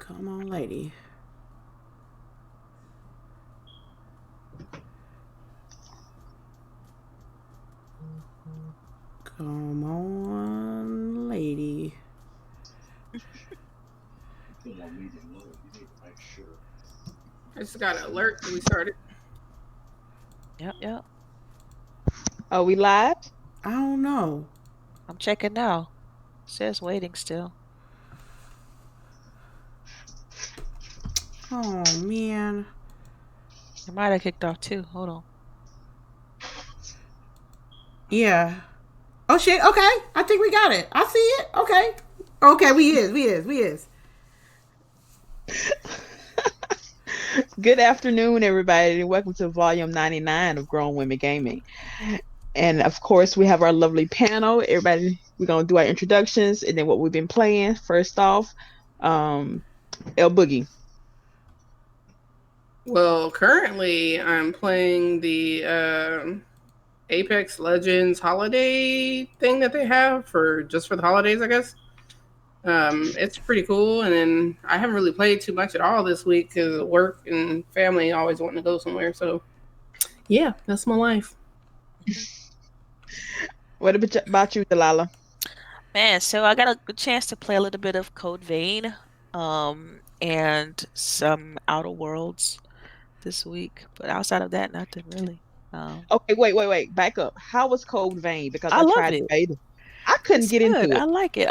Come on, lady. Come on, lady. I just got an alert that we started. Yep, yep. Are we live? I don't know. I'm checking now. Says waiting still. Oh, man. It might have kicked off too. Hold on. Yeah. Oh, shit. Okay. I think we got it. I see it. Okay. Okay, we is. Good afternoon, everybody, and welcome to volume 99 of Grown Women Gaming. And of course, we have our lovely panel. Everybody, we're going to do our introductions and then what we've been playing. First off, LBOOGIE. Well, currently I'm playing the Apex Legends holiday thing that they have for the holidays, I guess. It's pretty cool, and then I haven't really played too much at all this week because work and family always wanting to go somewhere. So, yeah, that's my life. What about you, Delilah? Man, so I got a good chance to play a little bit of Code Vein, and some Outer Worlds this week. But outside of that, nothing really. Okay, wait. Back up. How was Cold Vein? Because I I love tried the it. beta. I couldn't It's get good. into I it. like it.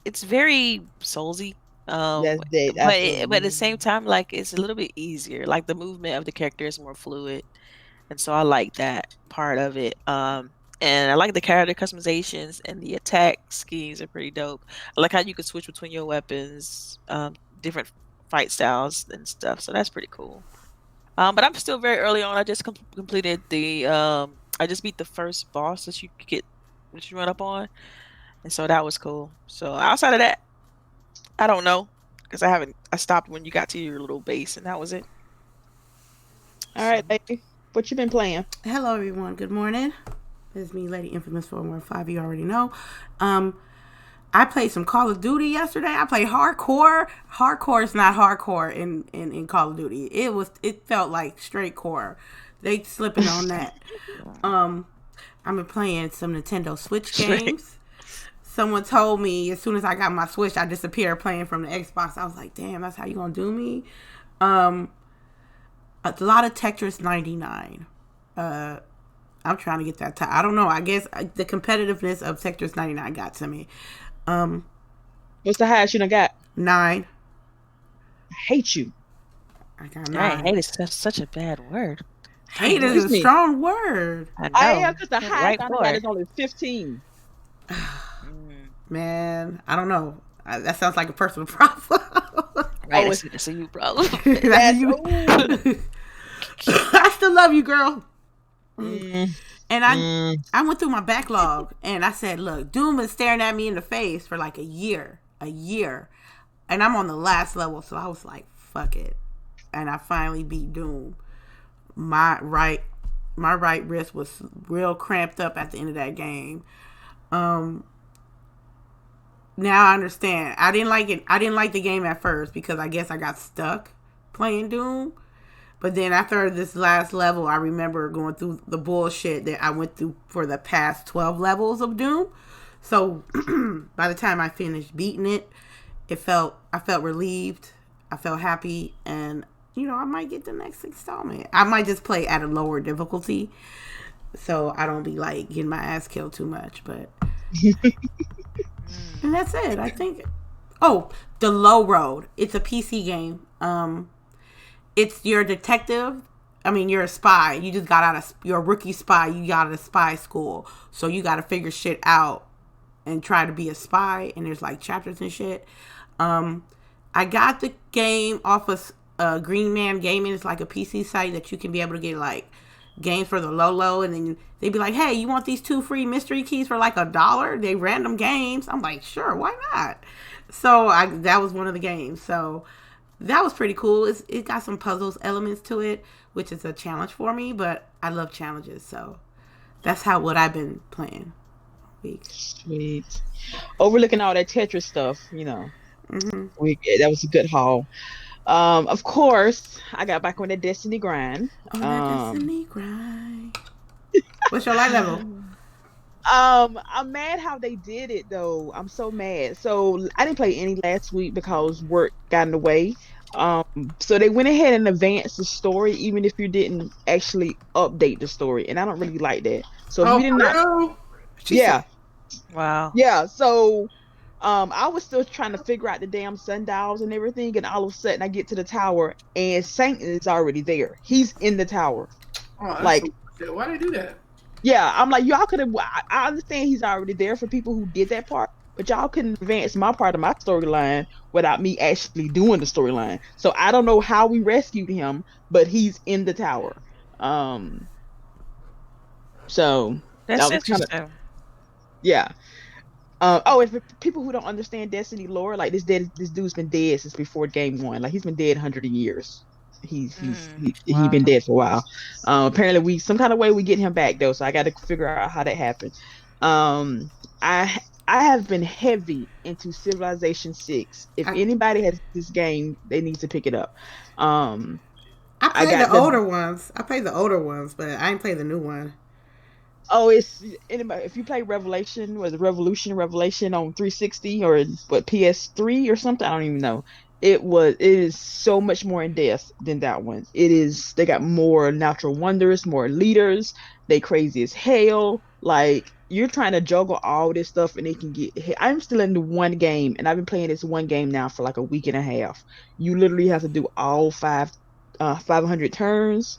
It's very soulsy. That's that. But That's a, but at the same time, like it's a little bit easier. Like the movement of the character is more fluid, and so I like that part of it. And I like the character customizations and the attack schemes are pretty dope. I like how you can switch between your weapons, different fight styles and stuff. So that's pretty cool. But I'm still very early on. I just completed the I just beat the first boss that you could get that you run up on, and so that was cool. So outside of that, I don't know because I stopped when you got to your little base, and that was it. all right, lady. What you been playing? Hello, everyone. Good morning. This is me, Lady Infamous 415. You already know. I played some Call of Duty yesterday. I played hardcore. Hardcore is not hardcore in Call of Duty. It felt like straight core. They slipping on that. I've been playing some Nintendo Switch games. Someone told me as soon as I got my Switch, I disappeared playing from the Xbox. I was like, damn, that's how you gonna do me? A lot of Tetris 99. I'm trying to get that I don't know. I guess the competitiveness of Tetris 99 got to me. What's the highest you done got? 9. I hate you. I got Dang, 9. hate is such a bad word. Hate is a strong word. I I know. am because the highest Right I done for got it. is only 15. Man, I don't know. That sounds like a personal problem. Right, Oh, it's a you problem. That's you. ooh. I still love you, girl. Mm, And mm. I went through my backlog and I said, look, Doom is staring at me in the face for like a year. And I'm on the last level, so I was like, fuck it. And I finally beat Doom. My right wrist was real cramped up at the end of that game. Now I understand. I didn't like it. I didn't like the game at first because I guess I got stuck playing Doom. But then after this last level, I remember going through the bullshit that I went through for the past 12 levels of Doom. So by the time I finished beating it, I felt relieved. I felt happy, and I might get the next installment. I might just play at a lower difficulty, so I don't be like getting my ass killed too much. But and that's it. I think. Oh, the Low Road. It's a PC game. It's your detective. I mean, you're a spy. You just got out of you're a rookie spy. You got out of spy school, so you got to figure shit out and try to be a spy. And there's like chapters and shit. I got the game off of Green Man Gaming. It's like a PC site that you can be able to get like games for the low, and then they'd be like, "Hey, you want these 2 free mystery keys for like $1?" They random games. I'm like, sure, why not? So that was one of the games. So that was pretty cool. It got some puzzles elements to it, which is a challenge for me, but I love challenges. So that's what I've been playing. Week. Sweet. Overlooking all that Tetris stuff. Mm-hmm. That was a good haul. Of course, I got back on the Destiny grind. On that Um, Destiny grind. What's your light level? I'm mad how they did it though. I'm so mad. So I didn't play any last week because work got in the way. Um, so they went ahead and advanced the story, even if you didn't actually update the story, and I don't really like that. So if you Oh, did for not, real? She said, yeah, Wow. yeah. So I was still trying to figure out the damn sundials and everything, and all of a sudden I get to the tower and Saint is already there. He's in the tower. Oh, that's Like, some shit. Why they do that? yeah, I'm like, y'all could have. I understand he's already there for people who did that part, but y'all couldn't advance my part of my storyline without me actually doing the storyline. So I don't know how we rescued him, but he's in the tower. Um, so that That's was kind of, interesting. yeah. And for people who don't understand Destiny lore, like this dude's been dead since before Game One. Like he's been dead hundred of years. He been Wow. dead for a while. Apparently we some kind of way we get him back though, so I got to figure out how that happened. Um, I have been heavy into Civilization 6. If I, anybody has this game, they need to pick it up. Um, I I played got the the older ones. I played the older ones, but I ain't played the new one. Oh, it's anybody. If you play Revelation, was it Revelation on 360 or what PS3 or something? I don't even know. It is so much more in depth than that one. It is they got more natural wonders, more leaders. They crazy as hell. Like you're trying to juggle all this stuff and it can get. I'm still in the one game and I've been playing this one game now for like a week and a half. You literally have to do all 500 turns.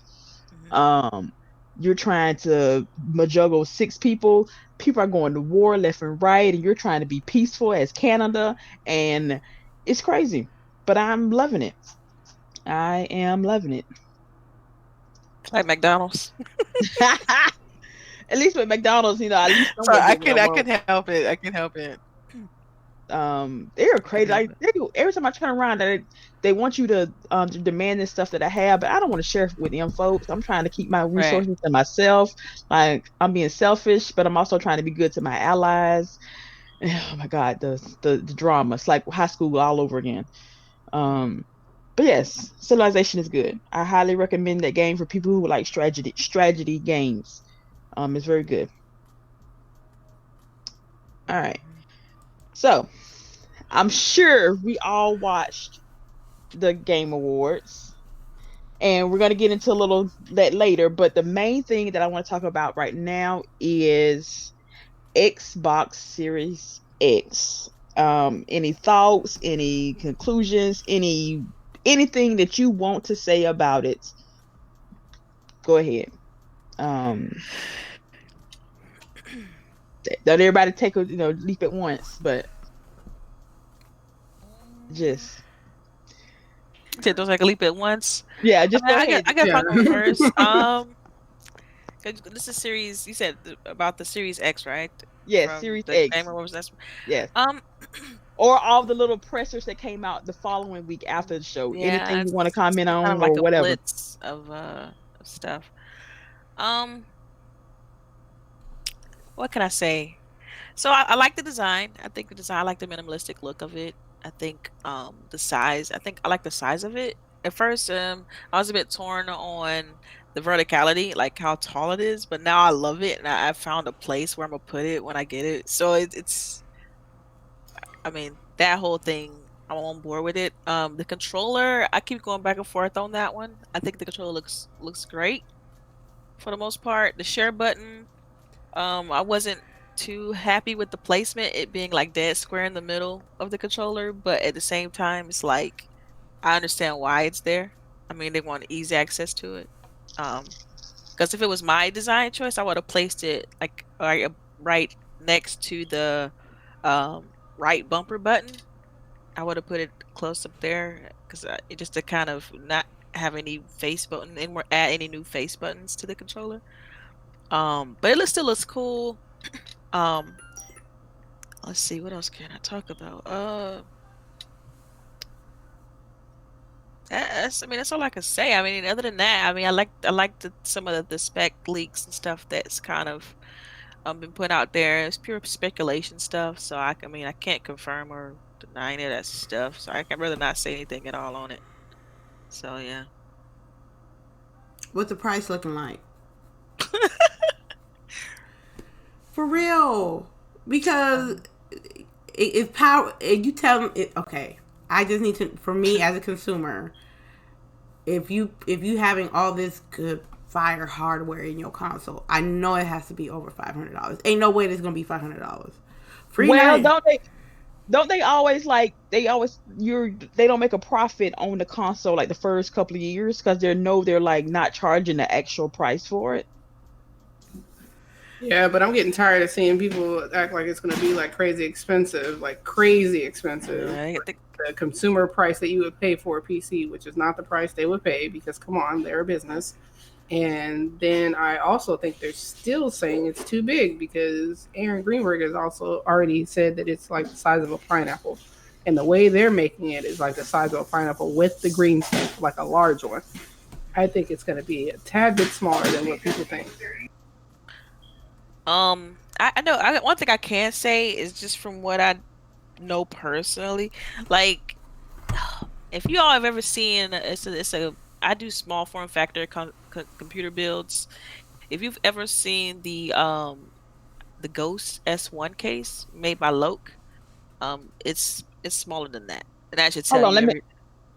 Mhm. Um, you're trying to juggle six people. People are going to war left and right, and you're trying to be peaceful as Canada, and it's crazy. But I'm loving it. I am loving it. Like McDonald's. At least with McDonald's, at least So someone get what I I want. can help it. I can help it. They're I can crazy. help Like it. they do every time I turn around, they want you to demand this stuff that I have, but I don't want to share it with them folks. I'm trying to keep my Right. resources to myself. Like I'm being selfish, but I'm also trying to be good to my allies. Oh my God, the drama. It's like high school all over again. Um, but yes, Civilization is good. I highly recommend that game for people who like strategy games. It's very good. All right. So I'm sure we all watched the Game Awards. And we're gonna get into a little that later, but the main thing that I want to talk about right now is Xbox Series X. Any thoughts, any conclusions, anything that you want to say about it? Go ahead. Um, don't everybody take a leap at once, but just Don't take a leap at once. yeah, just go ahead. I guess Yeah. I'll go first. 'Cause this is series. You said about the Series X, right? Yes, From Series the X. Gamer. What was that? Yes, Um, or all the little pressers that came out the following week after the show. yeah, Anything you want to it's comment kind of on like or a whatever. blitz of stuff. Um, what can I say? So I like the design. I think the design. I like the minimalistic look of it. I think the size. I think I like the size of it. At first, I was a bit torn on the verticality, like how tall it is, but now I love it, and I found a place where I'm gonna put it when I get it. So it's I mean, that whole thing, I'm on board with it. The controller, I keep going back and forth on that one. I think the controller looks great for the most part. The share button, I wasn't too happy with the placement, it being like dead square in the middle of the controller, but at the same time, it's like I understand why it's there. I mean, they want easy access to it. Because if it was my design choice, I would have placed it like right next to the right bumper button. I would have put it close up there because it just to kind of not have any face button and more add any new face buttons to the controller. But still looks cool. Um, let's see, what else can I talk about? I mean, that's all I can say. I mean, other than that, I mean, I like some of the spec leaks and stuff that's kind of been put out there. It's pure speculation stuff, so I mean, I can't confirm or denying it as stuff. So I can rather not say anything at all on it. So yeah. What's the price looking like? For real. Because if power, if you tell me, okay, I just need to, for me as a consumer, if you having all this good fire hardware in your console, I know it has to be over $500. Ain't no way it's gonna be $500. Free Well, night. don't they always they don't make a profit on the console like the first couple of years because they're like not charging the actual price for it. Yeah, but I'm getting tired of seeing people act like it's going to be like crazy expensive, Yeah, The consumer price that you would pay for a PC, which is not the price they would pay because, come on, they're a business. And then I also think they're still saying it's too big because Aaron Greenberg has also already said that it's like the size of a pineapple. And the way they're making it is like the size of a pineapple with the green stuff, like a large one. I think it's going to be a tad bit smaller than what people think. I know. One thing I can say is just from what I know personally, like if you all have ever seen, I do small form factor computer builds. If you've ever seen the Ghost S1 case made by Loke, it's smaller than that, and that should Hold tell on, you every.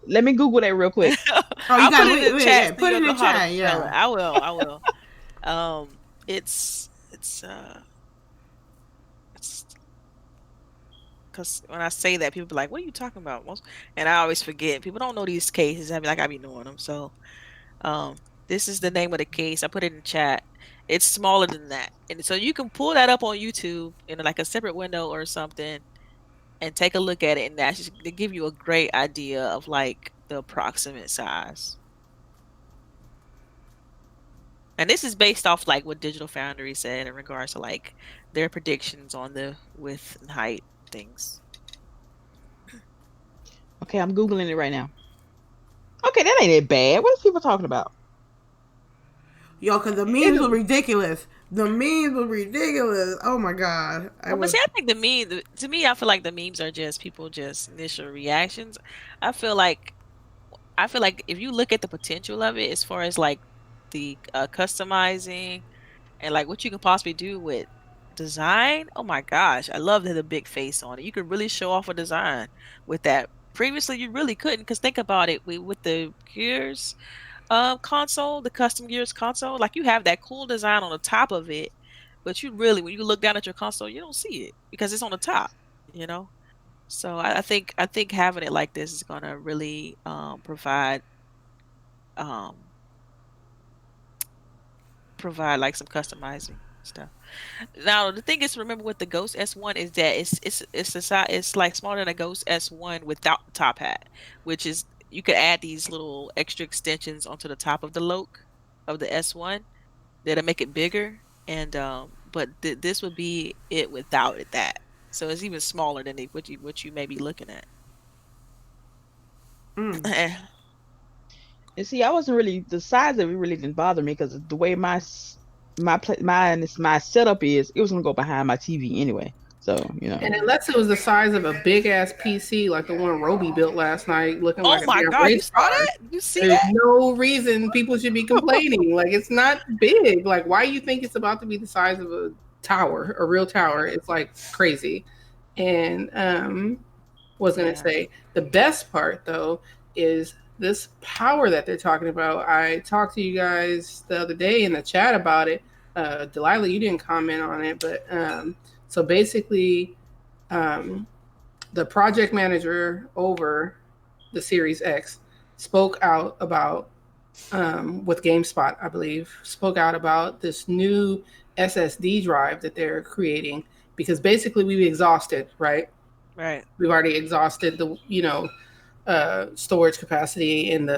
let me Google that real quick. Oh, you I'll put gotta it in the chat so put it you'll in know the how to chat. spell it. Yeah. I will. It's because when I say that, people be like, "What are you talking about?" And I always forget. People don't know these cases. I be knowing them. So, this is the name of the case. I put it in chat. It's smaller than that, and so you can pull that up on YouTube in like a separate window or something, and take a look at it, and that's just to give you a great idea of like the approximate size. And this is based off like what Digital Foundry said in regards to like their predictions on the width and height things. Okay, I'm Googling it right now. Okay, that ain't that bad. What are people talking about? Yo, because the memes were ridiculous. The memes were ridiculous. Oh my god. I Well, but was. see, I think to me, I feel like the memes are just people just initial reactions. I feel like if you look at the potential of it as far as like the customizing and like what you can possibly do with design, oh my gosh, I love the big face on it. You could really show off a design with that. Previously, you really couldn't because think about it with the Gears console, the custom Gears console, like you have that cool design on the top of it, but you really, when you look down at your console, you don't see it because it's on the top, you know? So I think having it like this is gonna really um provide like some customizing stuff. Now the thing is to remember with the Ghost S1 is that it's like smaller than a Ghost S1 without the top hat, which is you could add these little extra extensions onto the top of the Loke of the S1 that'll make it bigger. And but this would be it without that. So it's even smaller than what you may be looking at. And see, I wasn't really the size of it really didn't bother me because the way my setup is, it was gonna go behind my TV anyway. So And unless it was the size of a big ass PC like the one Roby built last night, looking Oh like a my damn God, you race saw car, that? You see there's that? no reason people should be complaining. Like it's not big. Like why you think it's about to be the size of a tower, a real tower? It's like crazy. And was gonna say the best part though is this power that they're talking about. I talked to you guys the other day in the chat about it. Delilah, you didn't comment on it, but so basically the project manager over the Series X spoke out about with GameSpot, I believe, spoke out about this new SSD drive that they're creating because basically we've exhausted, right? Right. We've already exhausted the storage capacity and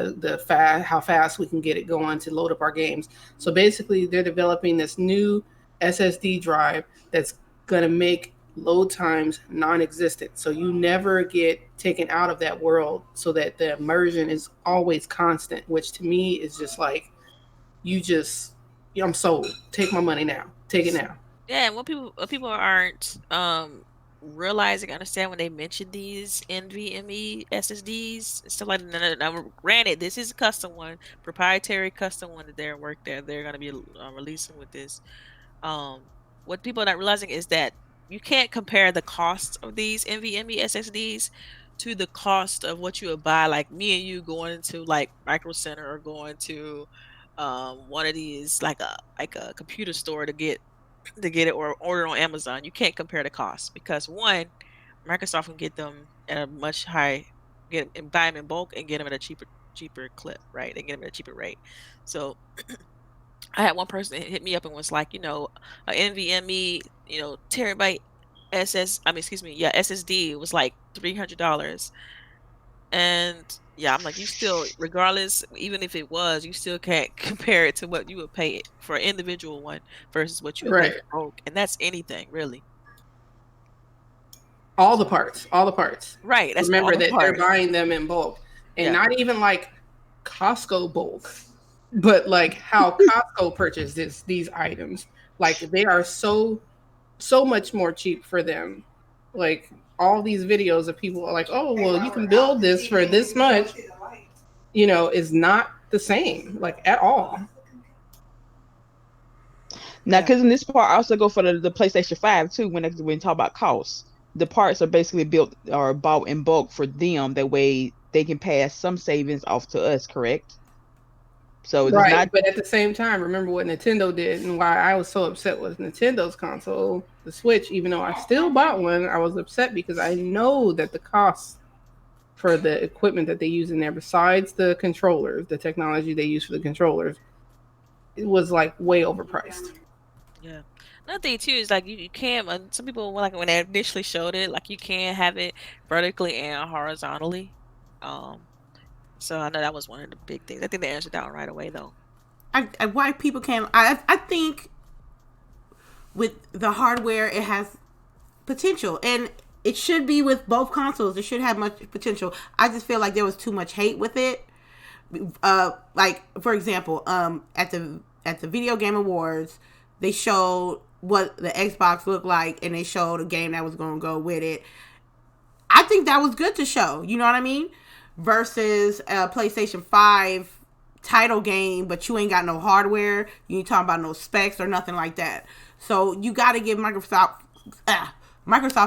how fast we can get it going to load up our games. So basically, they're developing this new SSD drive that's going to make load times non-existent. So you never get taken out of that world, so that the immersion is always constant. Which to me is just like I'm sold. Take my money now. Take it now. Yeah, and what people aren't realizing, understand when they mention these NVMe SSDs and stuff like that. Now, granted, this is a custom one, proprietary custom one that they're going to be releasing with this. What people are not realizing is that you can't compare the cost of these NVMe SSDs to the cost of what you would buy, like me and you going to like Micro Center or going to one of these like a computer store to get it or order on Amazon. You can't compare the cost because one, Microsoft can get them at a much high, get and buy them in bulk and get them at a cheaper clip, right? They can get them at a cheaper rate. So I had one person hit me up and was like, a NVMe, terabyte SSD was like $300. And yeah, I'm like, you still, regardless, even if it was, you still can't compare it to what you would pay it for an individual one versus what you would pay Right. for bulk. And that's anything, really. All the parts. Right. That's Remember all the that they're parts. buying them in bulk, and Yeah. not even like Costco bulk, but like how Costco purchases these items. Like they are so much more cheap for them. Like all these videos of people are like, oh well, you can build this for this much, is not the same, like at all. Now, Yeah. because in this part, I also go for the PlayStation 5 too. When we talk about costs, the parts are basically built or bought in bulk for them. That way, they can pass some savings off to us. Correct? So it's Right, not. but at the same time, remember what Nintendo did and why I was so upset with Nintendo's console, the Switch. Even though I still bought one, I was upset because I know that the cost for the equipment that they use in there, besides the controllers, the technology they use for the controllers, it was like way overpriced. Yeah. Another thing too is like you can. Some people like when they initially showed it, like you can have it vertically and horizontally. So I know that was one of the big things. I think they answered that one right away though. Why people can't. I think with the hardware, it has potential, and it should be with both consoles. It should have much potential. I just feel like there was too much hate with it. Like for example, at the Video Game Awards, they showed what the Xbox looked like, and they showed a game that was going to go with it. I think that was good to show. You know what I mean? Versus a PlayStation 5 title game, but you ain't got no hardware. You ain't talking about no specs or nothing like that. So you got to give Microsoft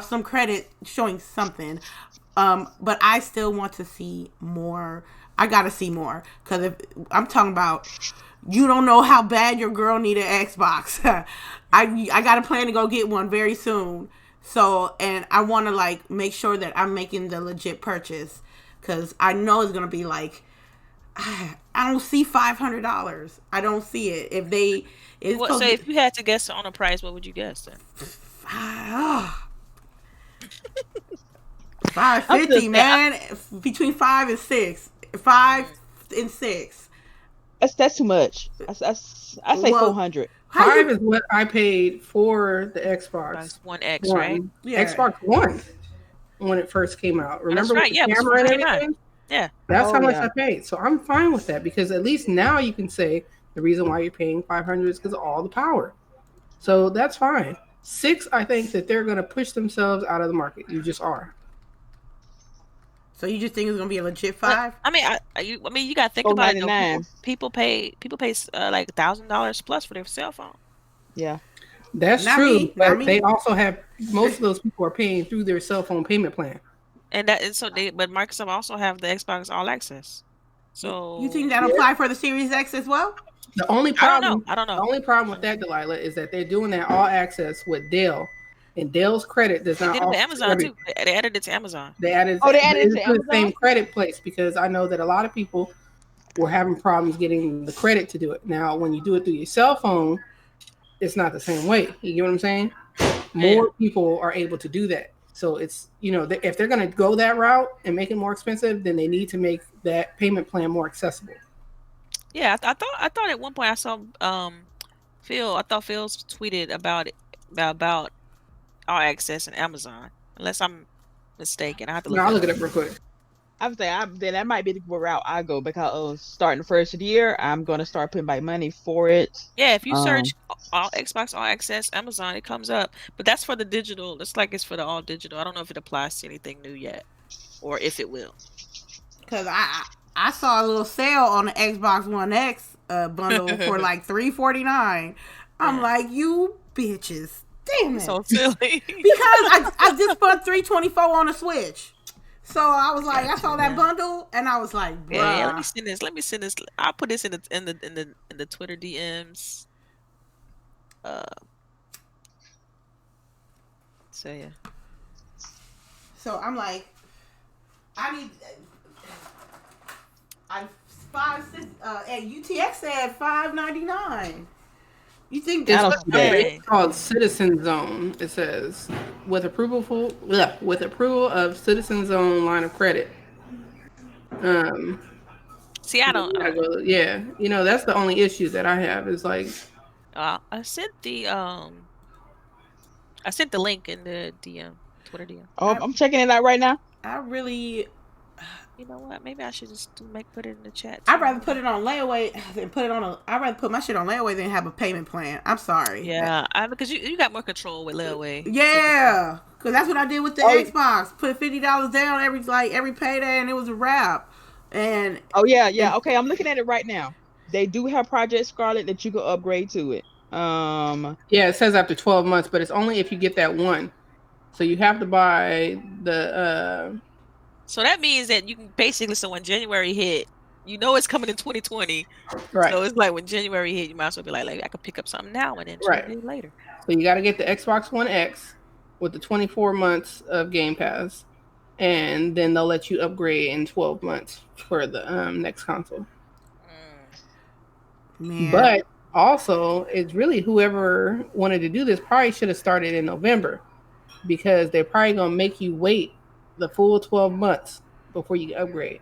some credit showing something. But I still want to see more. I got to see more. Because if I'm talking about, you don't know how bad your girl need an Xbox. I got a plan to go get one very soon. So, and I want to like make sure that I'm making the legit purchase. Because I know it's going to be like, I don't see $500. I don't see it. If they... So if you had to guess on a price, what would you guess then? $550, man. Between 5 and 6. 5 and 6. That's too much. I say 400. 5 is what I paid for the Xbox One X, right? Yeah. Xbox One when it first came out. Remember right. with the camera and everything? Yeah. That's how much I paid. So I'm fine with that because at least now you can say the reason why you're paying $500 is because of all the power. So that's fine. 6, I think that they're going to push themselves out of the market. You just are. So you just think it's gonna be a legit 5? I mean, you got to think about it. Though. People pay like $1,000 plus for their cell phone. Yeah, that's true. But they also have most of those people are paying through their cell phone payment plan. But Microsoft also have the Xbox All Access. So you think that apply for the Series X as well? The only problem, I don't know. The only problem with that, Delilah, is that they're doing that All Access with Dell. And Dell's credit does not. They did it to Amazon too. They added it to Amazon. They added it to Amazon? The same credit place because I know that a lot of people were having problems getting the credit to do it. Now, when you do it through your cell phone, it's not the same way. You get what I'm saying? More people are able to do that. So it's if they're going to go that route and make it more expensive, then they need to make that payment plan more accessible. Yeah, I thought at one point I saw Phil. I thought Phil's tweeted about it about All Access and Amazon, unless I'm mistaken. I have to look. I'll look it up real quick. I would say then that might be the route I go because starting the first of the year, I'm gonna start putting my money for it. Yeah, if you Um, search all Xbox All Access Amazon, it comes up. But that's for the digital. It's like it's for the all digital. I don't know if it applies to anything new yet, or if it will. Cause I saw a little sale on the Xbox One X bundle for like $349. I'm Yeah, like, you bitches, damn it! so silly. Because I just spent $324 on the Switch. So I was like, I Got saw you. that Yeah. bundle and I was like, Yeah, yeah. Let me bruh. send this. Let me send this. I'll put this in the Twitter DMs. Uh, so yeah. So I'm like, I need I 5 6 and UTX said $5.99. You think It's I don't that see that. Dang. called Citizen Zone. It says with approval of Citizen Zone line of credit. Um, See, I don't. you gotta go. Yeah, that's the only issue that I have is like, I sent the link in the DM, Twitter DM. Oh, I I'm checking it out right now. I really You know what? Maybe I should just put it in the chat I'd too. rather Hold put on. it on layaway than put it on a. I'd rather put my shit on layaway than have a payment plan. I'm sorry. Yeah, because you got more control with layaway typically. Yeah, because that's what I did with the Oh, Xbox. Put $50 down every payday, and it was a wrap. And oh yeah, and yeah. Okay, I'm looking at it right now. They do have Project Scarlet that you can upgrade to it. yeah, it says after 12 months, but it's only if you get that one. So you have to buy the So that means that you can basically, so when January hit, you know it's coming in 2020. right, So it's like when January hit, you might as well be like I could pick up something now and then right. 2 days later. So you got to get the Xbox One X with the 24 months of Game Pass, and then they'll let you upgrade in 12 months for the next console. man, But also, it's really whoever wanted to do this probably should have started in November because they're probably gonna make you wait the full 12 months before you upgrade.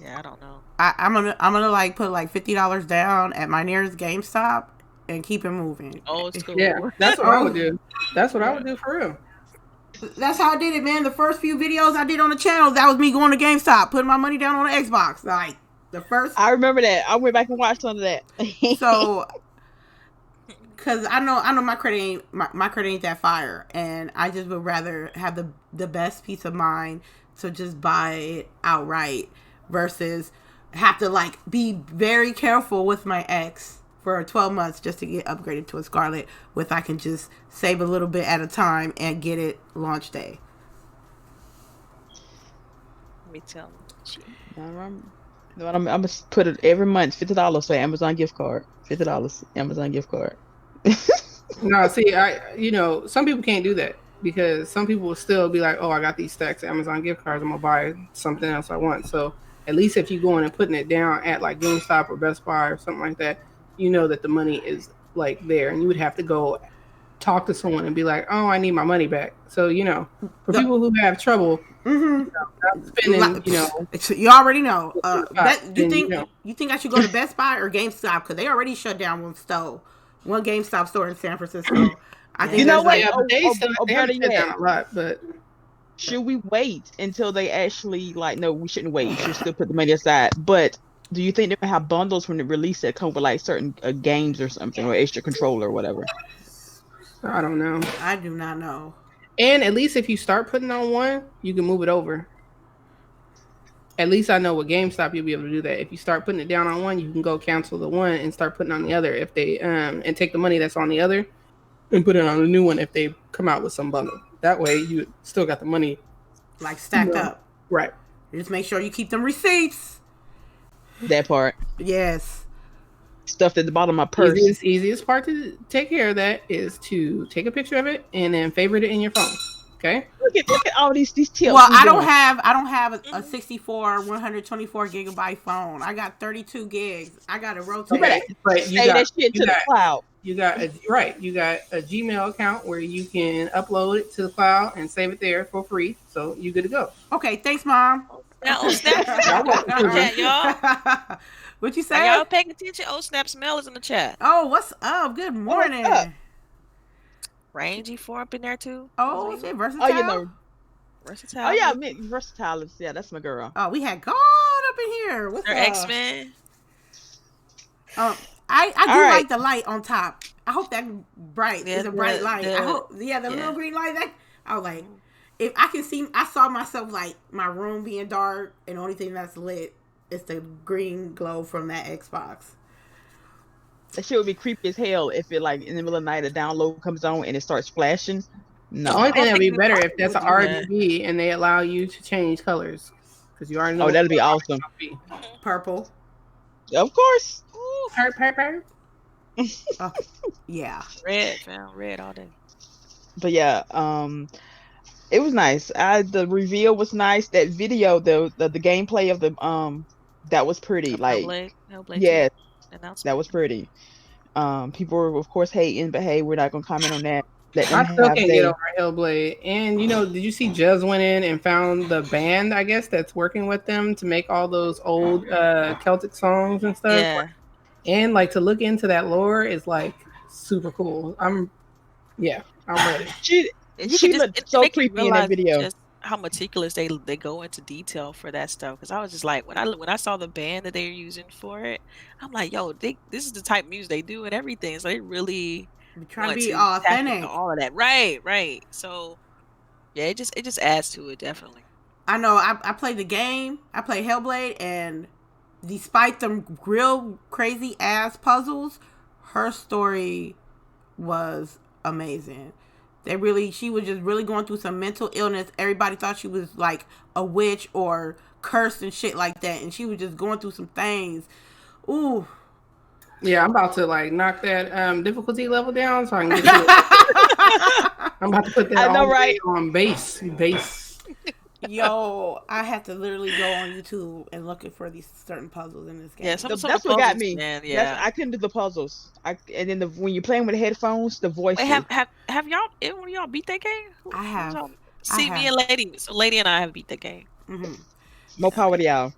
Yeah, I don't know. I'm gonna like put like $50 down at my nearest GameStop and keep it moving. Old Yeah, school. that's what I would Oh, do. That's what I Yeah. would do for real. that's how I did it, man. The first few videos I did on the channel, that was me going to GameStop, putting my money down on the Xbox. Like the first, I remember that. I went back and watched some of that. so because I know my credit ain't my credit ain't that fire, and I just would rather have the best peace of mind to just buy it outright versus have to like be very careful with my ex for 12 months just to get upgraded to a Scarlet with I can just save a little bit at a time and get it launch day. Let me tell you. I'm gonna put it every month. $50 for Amazon gift card. $50 Amazon gift card. No, see, some people can't do that because some people will still be like, "Oh, I got these stacks of Amazon gift cards. I'm gonna buy something else I want." So at least if you go in and putting it down at like GameStop or Best Buy or something like that, you know that the money is like there, and you would have to go talk to someone and be like, "Oh, I need my money back." So for people who have trouble not spending, You already know. then, You think I should go to Best Buy or GameStop because they already shut down one GameStop store in San Francisco. I think You know there's what? like yeah, but they better haven't shut yet, down a lot, but should we wait until they actually no, we shouldn't wait. You should still put the money aside. But do you think they're gonna have bundles when they release that come with like certain games or something or extra controller or whatever? I don't know. I do not know. And at least if you start putting on one, you can move it over. At least I know with GameStop you'll be able to do that. If you start putting it down on one, you can go cancel the one and start putting on the other. If they and take the money that's on the other and put it on a new one if they come out with some bundle. That way you still got the money Like stacked up. Right. Just make sure you keep them receipts. That part. Yes. Stuffed at the bottom of my purse. Easiest part to take care of that is to take a picture of it and then favorite it in your phone. Okay. Look at all these tips. Well, I don't have a 64 124 gigabyte phone. I got 32 gigs. I got to rotate. But you Say got that shit to the cloud. You got a Gmail account where you can upload it to the cloud and save it there for free. So you good to go. Okay, thanks, Mom. Now, oh snap! Chat, y'all. What you Are say? y'all paying attention? Oh snap! Smell is in the chat. Oh, what's up? Good morning. up? Rangy 4 up in there too. Oh, is it Oh, versatile? you know. Versatile. Oh yeah, versatile. Yeah, that's my girl. Oh, we had God up in here. What's They're X-Men. I All do right. like the light on top. I hope that bright Yeah, is a bright light. I hope the yeah. little green light. That I was like, if I can see, I saw myself like my room being dark, and the only thing that's lit is the green glow from that Xbox. That shit would be creepy as hell if it like in the middle of the night a download comes on and it starts flashing. The only No. thing that'd be we better probably if that's would an do that. RGB and they allow you to change colors because you already know Oh, what that'd be color awesome. it's gonna Purple. Of course. Ooh, be. Purr. Yeah. red, found red all day. But yeah, it was nice. The reveal was nice. That video though, the gameplay of the that was pretty. Of Like, Hellblade 2 yeah, that announcement. was pretty. People were of course hating, but hey, we're not gonna comment on that. Let them I still have can't get they. over Hellblade. And did you see Jez went in and found the band, I guess, that's working with them to make all those old Celtic songs and stuff? Yeah. And like to look into that lore is like super cool. I'm ready. She And you she can just looked it so make you creepy in that realize video. just how meticulous they go into detail for that stuff. Because I was just like, when I saw the band that they're using for it, I'm like, yo, this is the type of music they do and everything. So they really We trying to want be to tap into authentic. all of that. Right. So yeah, it just adds to it definitely. I know. I played the game. I played Hellblade, and despite them real crazy ass puzzles, her story was amazing. She was just really going through some mental illness. Everybody thought she was like a witch or cursed and shit like that, and she was just going through some things. Ooh. Yeah, I'm about to like knock that difficulty level down so I can get to it. I'm about to put that I know, all the right? way on base. Yo, I have to literally go on YouTube and looking for these certain puzzles in this game. Yeah, some That's of the what got puzzles, me. man. Yeah. I couldn't do the puzzles. And then when you're playing with headphones, the Wait, voices. have y'all anyone of y'all beat that game? I have. Y'all? I See, me have. and Lady. So Lady and I have beat the game. Mm-hmm. More power to y'all.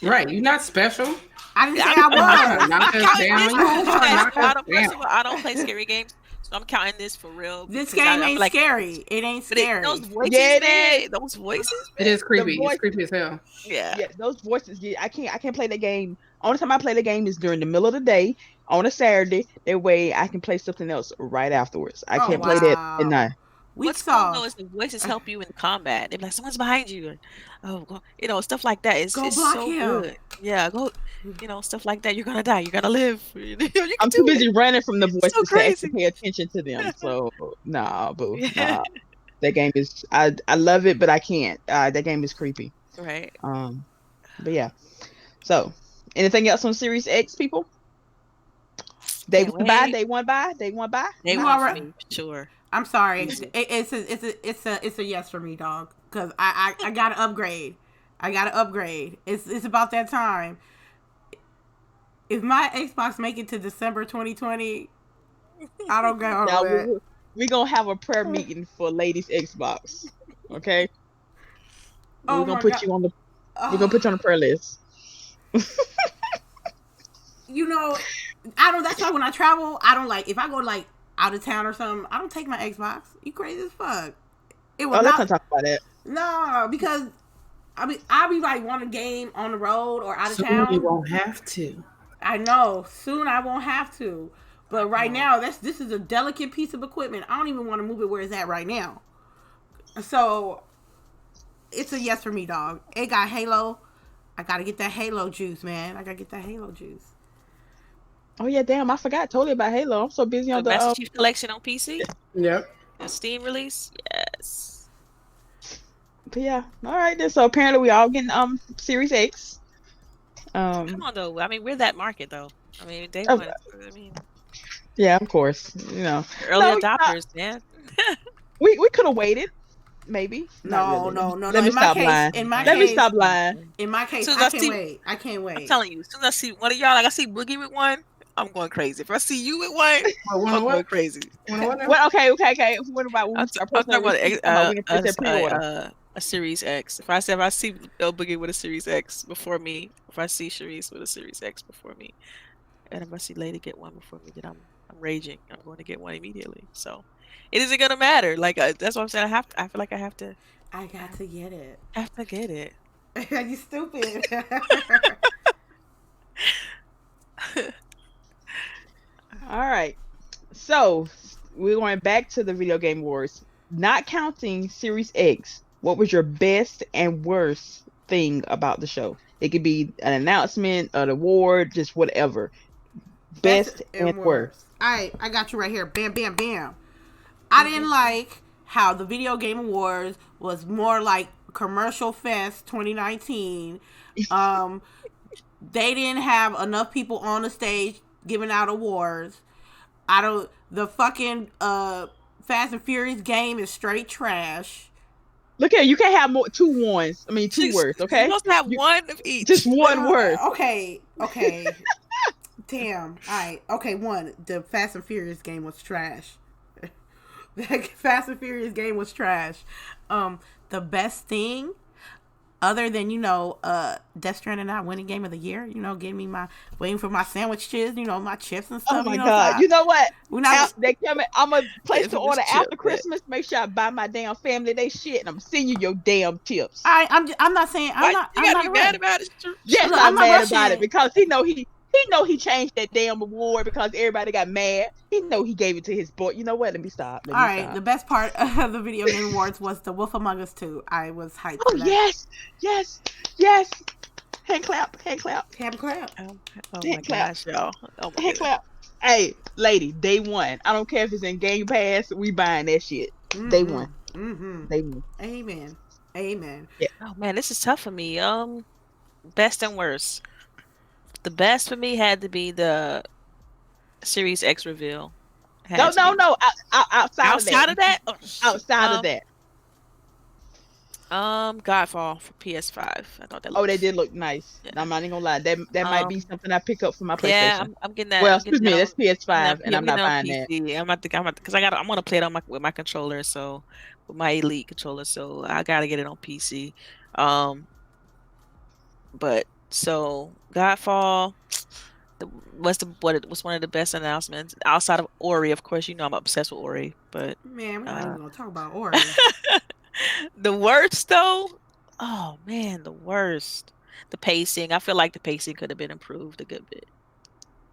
Right, you're not special. I didn't say I was. Knock us counting down. this You for are knock us First down. of all, I don't play scary games, so I'm counting this for real. This because game I ain't feel like scary. It ain't But scary. those voices, Yeah, it man, is. those voices, It is creepy. voice- It's creepy as hell. yeah. Yeah, those voices. I can't play the game. Only time I play the game is during the middle of the day on a Saturday. That way I can play something else right afterwards. I Oh, can't play that at wow. night. We What's cool saw. though is the voices help you in combat. They're like, someone's behind you. Stuff like that. It's Go block so him. good. Yeah, stuff like that. You're gonna die. You're gonna live. You can I'm do too busy it. running from the So voices to crazy. actually pay attention to them. So nah, boo, Yeah. nah. That game is. I love it, but I can't. That game is creepy. Right. But yeah. So, anything else on Series X, people? They Can't want by. wait. They want by. They want by. They You want for already- me, for sure. I'm sorry. Easy. It's a yes for me, dog. Cause I gotta upgrade. It's about that time. If my Xbox make it to December 2020, I don't go Now over it. we're gonna have a prayer meeting for ladies Xbox. Okay. Oh We're gonna my put God. you on the. We're gonna put you on the prayer list. I don't. That's why when I travel, I don't like if I go like out of town or something. I don't take my Xbox. You crazy as fuck. It was Let's not. not talk about that. No, because I be like want a game on the road or out of Soon town. you won't have to. I know. Soon I won't have to. But right now, this is a delicate piece of equipment. I don't even want to move it where it's at right now. So it's a yes for me, dog. It got Halo. I gotta get that Halo juice, man. I gotta get that Halo juice. Oh yeah, damn! I forgot totally about Halo. I'm so busy The on the. Master Chief Collection on PC, Yep. the Steam release. Yes. But yeah, all right then. So apparently we all getting Series X. Come on though. I mean, we're that market though. I mean, they Oh, want. I mean, Yeah, of course. early No, adopters, man. we could have waited. Maybe. Not No, really. no. Let me stop lying. Let me stop lying. In my case, Soon I as can't wait. I can't I'm wait. telling you, as soon as I see one of y'all, like I see Boogie with one, I'm going crazy. If I see you with one, I'm going crazy. Well, okay. What about when we I'm start talking posting about receipts? We didn't put that pre-order. a Series X. If I see L Boogie with a Series X before me, if I see Charisse with a Series X before me, and if I see Lady get one before me, then I'm raging. I'm going to get one immediately. So it isn't gonna matter. Like that's what I'm saying. I feel like I have to. I I got to get it. have to get it. You stupid. All right. So we're going back to the video game awards. Not counting Series X, what was your best and worst thing about the show? It could be an announcement, an award, just whatever. Best Best and and worst. worst. I got you right here. Bam, bam, bam. I didn't like how the Video Game Awards was more like Commercial Fest 2019. Um, they didn't have enough people on the stage giving out awards. I don't. The fucking Fast and Furious game is straight trash. Look here, you can't have more two ones. I mean, two words, You okay? must have You, one of each. just one word. Okay, okay. Damn. All right. Okay. One. The Fast and Furious game was trash. The Fast and Furious game was trash. The best thing, other than Death Stranding not winning Game of the Year, getting me waiting for my sandwiches, my chips and stuff. Oh my God. You know what? We're not. They coming. I'm gonna place the Infamous order chip, after man. Christmas. Make sure I buy my damn family they shit, and I'm sending you your damn tips. I'm not saying. Why I'm you not. gotta be mad about it? Yes, Look, I'm I'm not mad about rushing. it because he changed that damn award because everybody got mad. He know he gave it to his boy. You know what? Let me stop. All right. The best part of the Video Game Awards was the Wolf Among Us 2. I was hyped Oh for that. yes. Hand clap. Ham clap. Oh my Hand clap. gosh, y'all. Oh my Hand goodness. clap. Hey, lady, day one. I don't care if it's in Game Pass. We buying that shit. Day one. Mm-hmm. Day one. Amen. Yeah. Oh man, this is tough for me. Best and worst. The best for me had to be the Series X reveal. No. Outside of that. Oh, shoot. Outside of that. Godfall for PS5. I thought that. Oh, Looked, they did look nice. Yeah. I'm not even gonna lie. That might be something I pick up for my PlayStation. Yeah, I'm getting that. Well, I'm getting excuse me, that that's PS5, on, and I'm I'm not getting buying that on that. PC. Because I'm gonna play it with my controller, so with my Elite controller, so I gotta get it on PC. But so Godfall was one of the best announcements outside of Ori. Of course, I'm obsessed with Ori, but Man, we're not even gonna talk about Ori. the worst though, oh man, the worst. The pacing. I feel like the pacing could have been improved a good bit.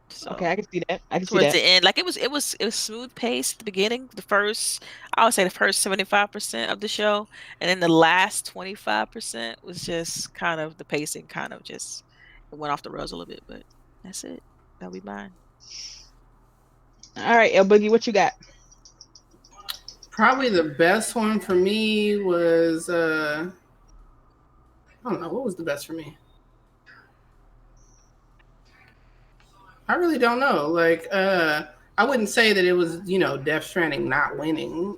So Okay, I can see that. towards the end, like it was smooth pace at the beginning. I would say the first 75% of the show, and then the last 25% was just kind of the pacing kind of just it went off the rails a little bit, but that's it. That'll be mine. All right, LBOOGIE, what you got? Probably the best one for me was I don't know, what was the best for me? I really don't know. Like I wouldn't say that it was, Death Stranding not winning.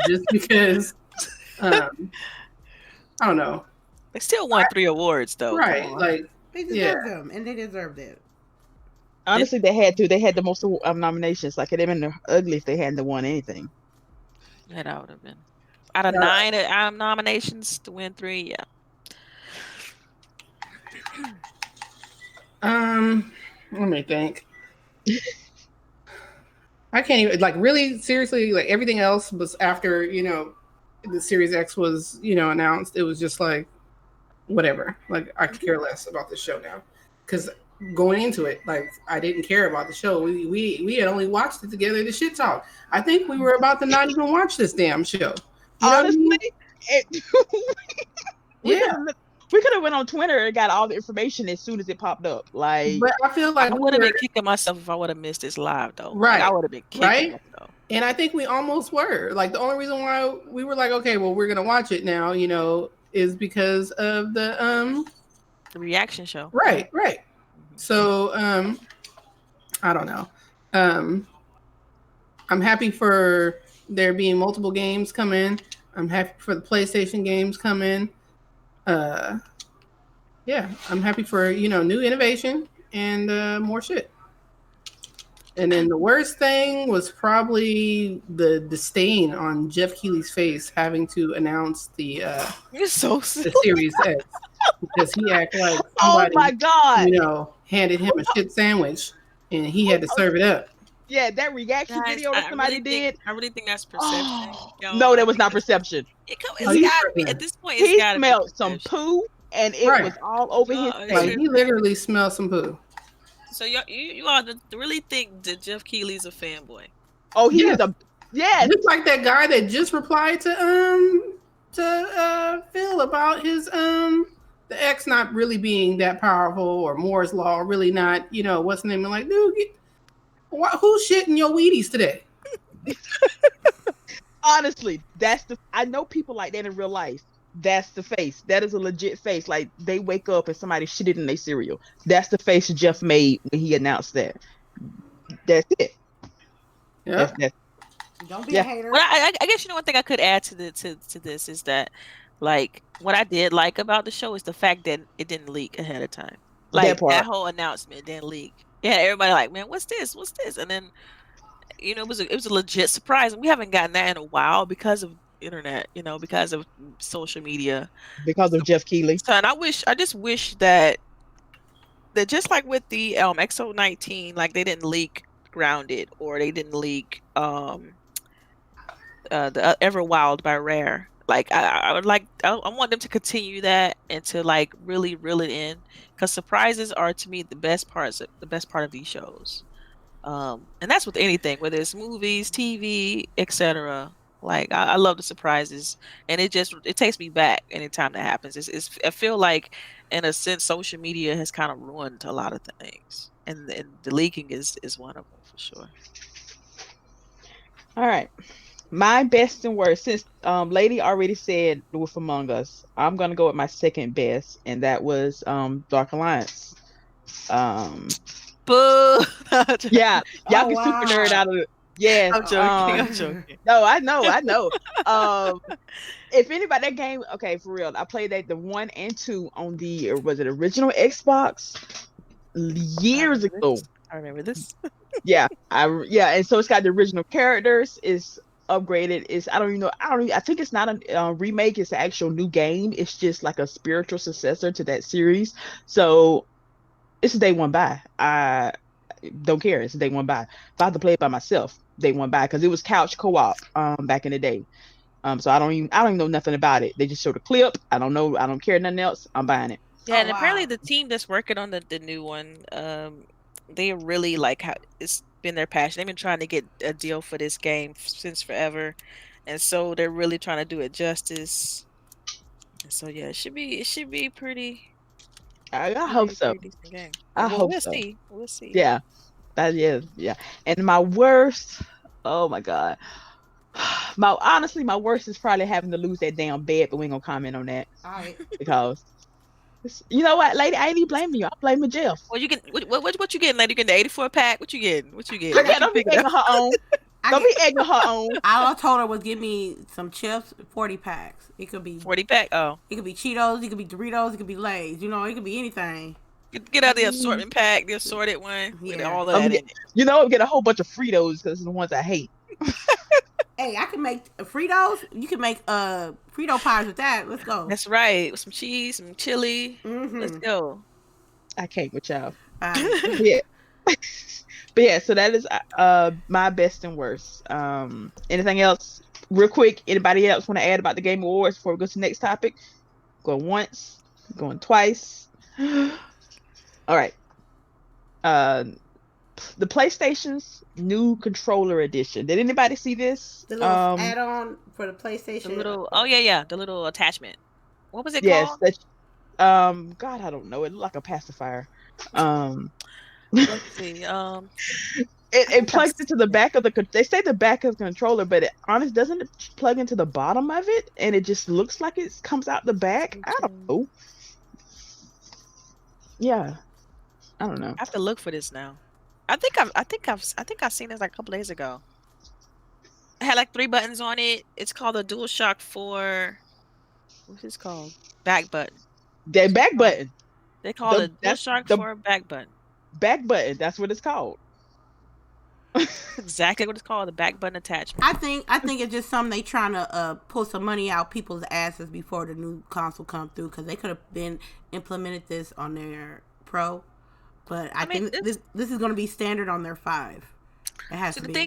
Just because I don't know. They still won 3 awards though. Come Right. on. Like They deserved them, and they deserved it. Honestly, they had to. They had the most nominations. Like it'd have been ugly if they hadn't won anything. Yeah, that would have been out of 9 nominations to win 3. Yeah. Let me think. I can't even really seriously everything else was after the Series X was announced. It was just like whatever. Like I could care less about the show now because going into it, I didn't care about the show. We had only watched it together to shit talk. I think we were about to not even watch this damn show. Honestly, Yeah. We could have went on Twitter and got all the information as soon as it popped up. Like, but I feel like I would have been kicking myself if I would have missed this live though. Right. I would have been kicking myself though. And I think we almost were. Like the only reason why we were like, okay, well, we're gonna watch it now, is because of the reaction show. Right. So I don't know. I'm happy for there being multiple games come in. I'm happy for the PlayStation games come in. Yeah, I'm happy for new innovation and more shit. And then the worst thing was probably the disdain on Jeff Keighley's face having to announce the You're so the Series X because he acted like oh somebody my God, handed him a shit sandwich and he had to serve it up. Yeah, that reaction Guys, video that somebody did. I really think that's perception, Oh y'all. no, I that was think not perception. No, it's he's gotta be at tripping. this point. It's He gotta be smelled some perception. poo, and it Right. was all over his No, face. Like he literally smells some poo. So you all really think that Jeff Keighley's a fanboy? Oh, he Yes. is a yes. Just like that guy that just replied to Phil about his the X not really being that powerful, or Moore's law really not, what's the name? I'm like, dude, who's shitting your Wheaties today? Honestly, I know people like that in real life. That's the face. That is a legit face. Like they wake up and somebody shitted in their cereal. That's the face Jeff made when he announced that. That's it. Yeah. That's Don't be a yeah. hater. Well, I guess one thing I could add to this is that, like, what I did like about the show is the fact that it didn't leak ahead of time. That Like that part. whole announcement didn't leak. Yeah, everybody like, man, what's this? What's this? And then it was a legit surprise, and we haven't gotten that in a while because of internet. Because of social media. Because of Jeff Keighley. So, and I just wish that just like with the XO19, like they didn't leak Grounded, or they didn't leak the Everwild by Rare. Like I would like I want them to continue that and to like really reel it in, because surprises are to me the best part of these shows. And that's with anything, whether it's movies, TV, etc. Like I love the surprises, and it takes me back anytime that happens. I feel like, in a sense, social media has kind of ruined a lot of things, and the leaking is one of them for sure. All right. My best and worst, since Lady already said Wolf Among Us, I'm gonna go with my second best, and that was Dark Alliance. Um Boo! yeah, y'all Oh, get super nerd wow. out of it. Yes. I'm joking. I'm joking. No, I know. If anybody, that game, okay, for real, I played that the 1 and 2 on the, or was it original Xbox years ago. I remember this. Yeah, and so it's got the original characters. It's upgraded. I think it's not a remake. It's an actual new game. It's just like a spiritual successor to that series. So it's a day one buy. I don't care. It's a day one buy. If I have to play it by myself, day one buy, because it was couch co-op back in the day. So I don't even know nothing about it. They just showed a clip. I don't know. I don't care nothing else. I'm buying it. Yeah, Oh, and apparently wow. the team that's working on the new one, they really like how it's been their passion. They've been trying to get a deal for this game since forever, and so they're really trying to do it justice. And so yeah, it should be pretty. I Should hope be a so. pretty decent game. I Well, hope we'll so. see. We'll see. Yeah, that is. Yeah, and my worst. Oh my god. Honestly, my worst is probably having to lose that damn bed, but we ain't gonna comment on that All right. because you know what, lady, I ain't even blaming you. I'm blaming Jeff. Well, you get what you getting, lady? You getting the 84 pack? What you getting? What you getting? Look What at you don't be picking egging up? her on. Don't be egging her on. All I told her was give me some chips, 40 packs. It could be 40 pack. Oh, it could be Cheetos, it could be Doritos, it could be Lay's. It could be anything. get out the assortment pack, the assorted one with Yeah. all of that in it. Get a whole bunch of Fritos because it's the ones I hate. Hey, I can make Fritos. You can make Frito pies with that. Let's go. That's right. With some cheese, some chili. Let's go. I can't with y'all. All right. Yeah. But yeah, so that is my best and worst. Anything else real quick? Anybody else want to add about the Game Awards before we go to the next topic? Going once, going twice. All right. The PlayStation's new controller edition. Did anybody see this? The little add-on for the PlayStation. The little attachment. What was it Yes, called? God, I don't know. It looked like a pacifier. Let's see. It plugs into the back of they say the back of the controller, but doesn't it plug into the bottom of it, and it just looks like it comes out the back. I don't know. Yeah, I don't know. I have to look for this now. I think I've seen this like a couple days ago. It had like 3 buttons on it. It's called a DualShock 4. What's this called? Back button. That back button. They call it a DualShock 4 back button. Back button. That's what it's called. Exactly what it's called, the back button attachment. I think it's just something they trying to pull some money out people's asses before the new console come through, because they could have been implemented this on their Pro, but I think this is going to be standard on their 5. It has So to the be.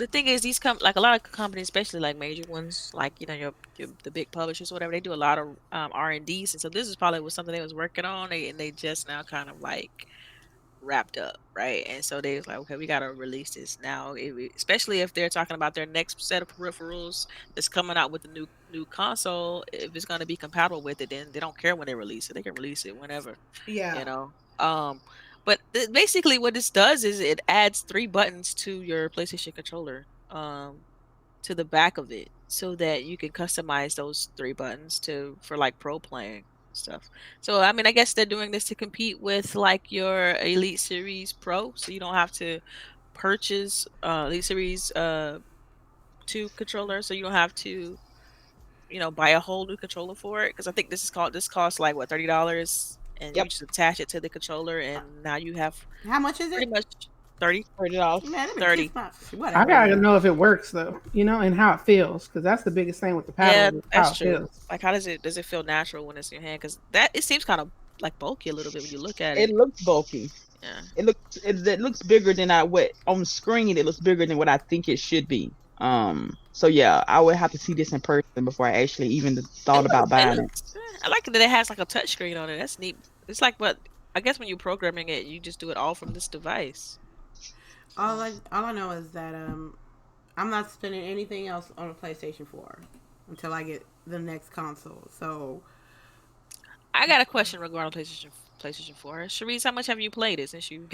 thing is, these like a lot of companies, especially like major ones, like your the big publishers or whatever, they do a lot of R&Ds, and so this is probably was something they was working on, and they just now kind of like wrapped up, right? And so they was like, okay, we got to release this now, especially if they're talking about their next set of peripherals that's coming out with the new console. If it's going to be compatible with it, then they don't care when they release it; they can release it whenever, Yeah. you know. But basically, what this does is it adds 3 buttons to your PlayStation controller, to the back of it, so that you can customize those 3 buttons to for like pro playing stuff. So I mean, I guess they're doing this to compete with like your Elite Series Pro, so you don't have to purchase Elite Series 2 controller, so you don't have to buy a whole new controller for it, because I think this costs like what, $30, and you Yep. just attach it to the controller, and now you have How much is pretty it? much 30 $30. Man,30. it's not I whatever. gotta know if it works though, and how it feels, because that's the biggest thing with the Yeah, paddles is how that's it true. feels. Like, how does it feel natural when it's in your hand? Because that it seems kind of like bulky a little bit when you look at It it. looks bulky. Yeah. It looks bigger than what on screen. It looks bigger than what I think it should be. So yeah, I would have to see this in person before I actually even thought about It buying it. looks. I like that it has like a touch screen on it. That's neat. It's like, but I guess when you're programming it, you just do it all from this device. So All I know is that I'm not spending anything else on a PlayStation 4 until I get the next console. So I got a question regarding PlayStation 4. Sharice, how much have you played it since you?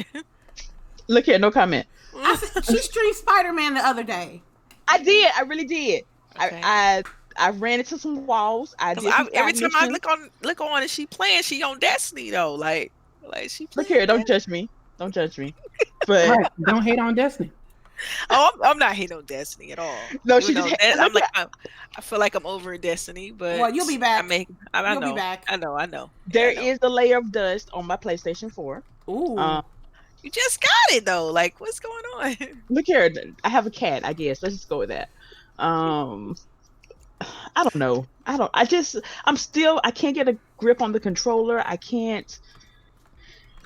Look here, no comment. she streamed Spider-Man the other day. I did. I really did. I Okay. I I ran into some walls. I Because did some every side time I missions. look on, and she playing, she on Destiny though. Like she Look playing here, don't Destiny. judge me. Don't judge me. But Right? Don't hate on Destiny. Oh, I'm not hating on Destiny at all. no, Even she though just I'm look like here. I feel like I'm over Destiny, but Well, you'll be back. I You'll be know, back. yeah, There I know. is a layer of dust on my PlayStation 4. Ooh. Um, You just got it though. Like, what's going on? look here, I have a cat. I guess let's just go with that. Um, I don't know. I can't get a grip on the controller. I can't.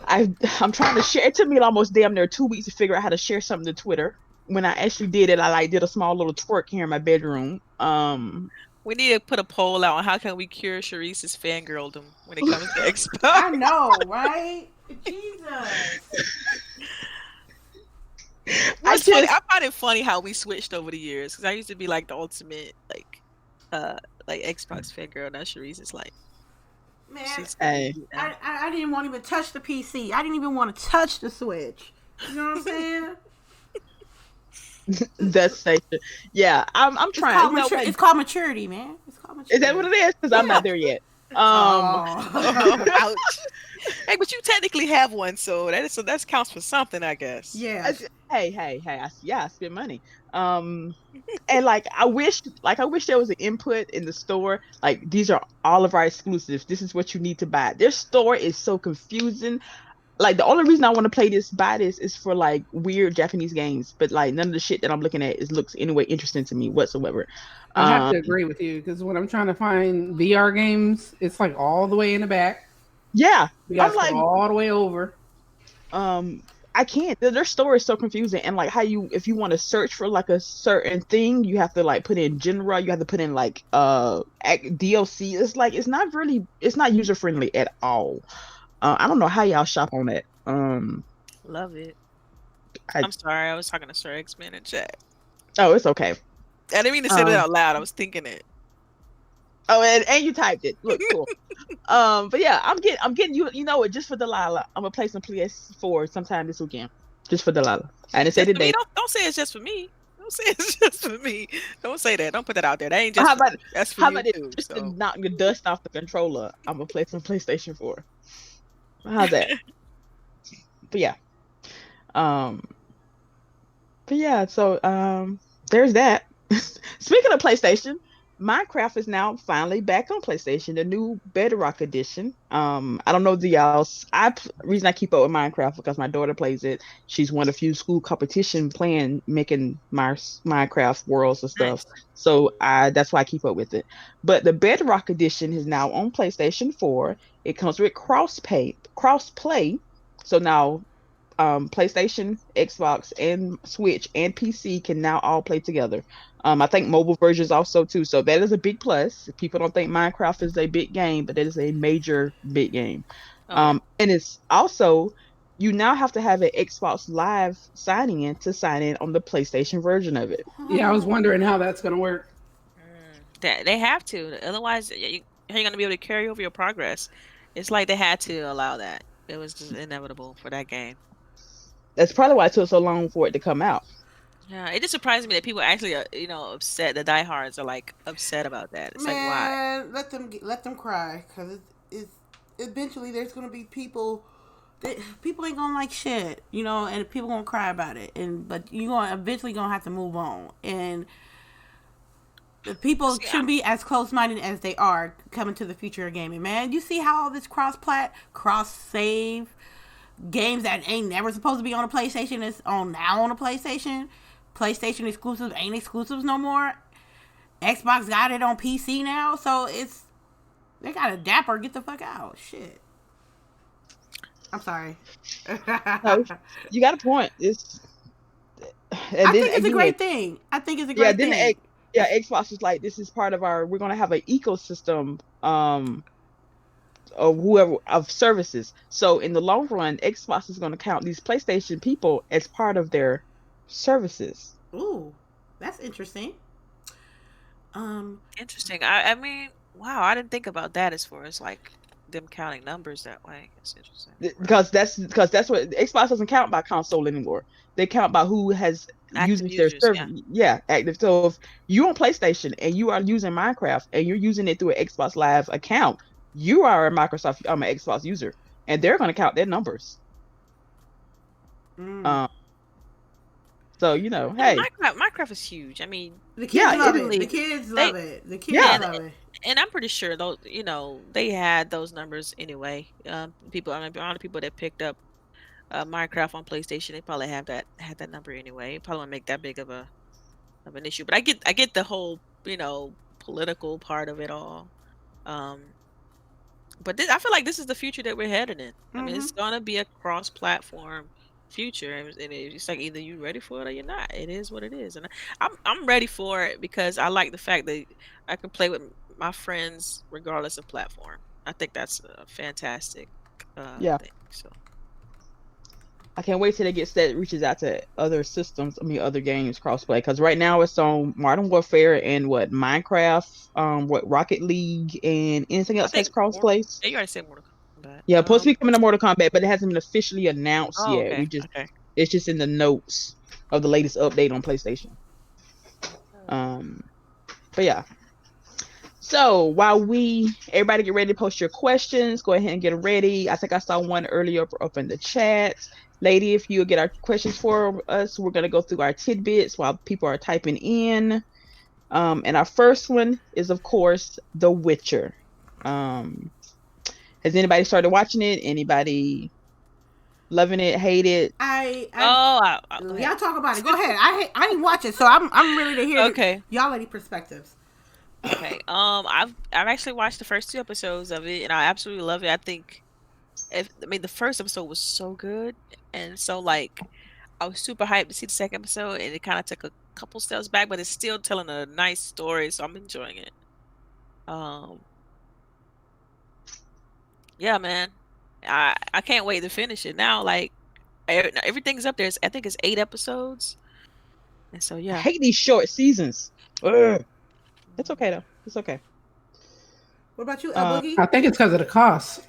I'm trying to share. It took me almost damn near 2 weeks to figure out how to share something to Twitter. When I actually did it, I like did a small little twerk here in my bedroom. We need to put a poll out on how can we cure Sharice's fangirldom when it comes to I Xbox. know, right? Jesus. I What's funny? just I find it funny how we switched over the years, because I used to be like the ultimate uh Xbox fangirl. Now Sharice is like Man, she's Hey, cute now. I didn't want to even touch the PC. I didn't even want to touch the Switch. You know what I'm saying? that's safe. Yeah, I'm It's trying. called You know what? It's called maturity, man. It's called Is that what maturity. it is? Because I'm Yeah. not there yet. Um, Oh. Ouch. Hey, but you technically have one, so that counts for something, I guess. Yes. hey. I spend money. And like I wish there was an input in the store. Like these are all of our exclusives. This is what you need to buy. Their store is so confusing. Like the only reason I want to buy this is for like weird Japanese games. But like none of the shit that I'm looking at looks anyway interesting to me whatsoever. I have Um, to agree with you because when I'm trying to find VR games, it's like all the way in the back. yeah, We got I'm to go like, all the way over. um, I can't. Their store is so confusing, and like how if you want to search for like a certain thing, you have to like put in genre. You have to put in like DLC. It's like it's not user friendly at all. I don't know how y'all shop on that. Love it. I I'm sorry, I was talking to Sir X-Men in chat. Oh, it's okay. I didn't mean to say that Um, out loud. I was thinking it. oh, and you typed it. Look cool. But yeah, I'm getting you. You know what? Just for Delilah, I'm gonna play some PS4 sometime this weekend. Just for Delilah. I didn't say Just for me. today. Don't say it's just for me. Don't say it's just for me. Don't say that. Don't put that out there. That ain't just How for about me. That's for how you about it? too. Just to So knock the dust off the controller, I'm gonna play some PlayStation 4. How's that? But yeah. Um. But yeah. So there's that. Speaking of PlayStation, Minecraft is now finally back on PlayStation, the new Bedrock edition. I don't know the y'all's. Reason I keep up with Minecraft because my daughter plays it. She's won a few school competition playing making Minecraft worlds and stuff. nice. So I that's why I keep up with it. But the Bedrock edition is now on PlayStation 4. It comes with cross play. So now PlayStation, Xbox, and Switch and PC can now all play together. I think mobile versions also too. So that is a big plus. People don't think Minecraft is a big game, but it is a major big game. Oh yeah. And it's also you now have to have an Xbox Live to sign in on the PlayStation version of it. Yeah, I was wondering how that's gonna work. They have to. Otherwise, how are you going to be able to carry over your progress? It's like they had to allow that. It was just inevitable for that game. That's probably why it took so long for it to come out. Yeah, it just surprised me that people actually, upset. The diehards are like upset about that. It's like, why? Man, let them cry, because it's eventually there's gonna be people. People ain't gonna like shit, and people gonna cry about it, but you gonna eventually gonna have to move on, and the people See, shouldn't be as close-minded as they are coming to the future of gaming. Man, you see how all this cross save games that ain't never supposed to be on a PlayStation is now on a PlayStation. PlayStation exclusives ain't exclusives no more. Xbox got it on PC now, so they got to dapper get the fuck out. Shit. I'm sorry. No, you got a point. I think it's a great thing. Xbox is like, this is part of we're gonna have an ecosystem of whoever of services. So in the long run, Xbox is gonna count these PlayStation people as part of their services. Ooh, that's interesting. Interesting. I mean, wow, I didn't think about that as far as like them counting numbers that way. It's interesting. Because that's what Xbox doesn't count by console anymore. They count by who has Active using their users, service. Yeah, active. So if you're on PlayStation and you are using Minecraft and you're using it through an Xbox Live account, you are an Xbox user, and they're going to count their numbers. So hey, Minecraft is huge. I mean, the kids love it. The kids love it. The kids love it. And I'm pretty sure those, they had those numbers anyway. A lot of people that picked up Minecraft on PlayStation, they probably had that number anyway. It probably won't make that big of an issue. But I get the whole political part of it all. But I feel like this is the future that we're headed in. I mean, it's gonna be a cross-platform future, and it's like either you're ready for it or you're not. It is what it is, and I'm ready for it because I like the fact that I can play with my friends regardless of platform. I think that's a fantastic thing. So I can't wait till it reaches out to other systems. Other games crossplay. Because right now it's on Modern Warfare and Minecraft, Rocket League, and anything else has crossplay. Yeah, you already said Mortal Kombat. Yeah, supposed to be coming to Mortal Kombat, but it hasn't been officially announced yet. Okay. It's just in the notes of the latest update on PlayStation. But yeah. So while everybody get ready to post your questions, go ahead and get them ready. I think I saw one earlier up in the chat. Lady, if you'll get our questions for us, we're going to go through our tidbits while people are typing in. And our first one is, of course, The Witcher. Has anybody started watching it? Anybody loving it, hate it? Y'all talk about it. Go ahead. I didn't watch it, so I'm ready to hear y'all lady perspectives. Okay. I've actually watched the first 2 episodes of it, and I absolutely love it. I think, the first episode was so good, and so like I was super hyped to see the second episode, and it kind of took a couple steps back, but it's still telling a nice story, so I'm enjoying it. Yeah, man, I can't wait to finish it now. Like everything's up there. I think it's 8 episodes, and so yeah. I hate these short seasons. Ugh. It's okay though. It's okay. What about you, LBOOGIE? I think it's because of the cost.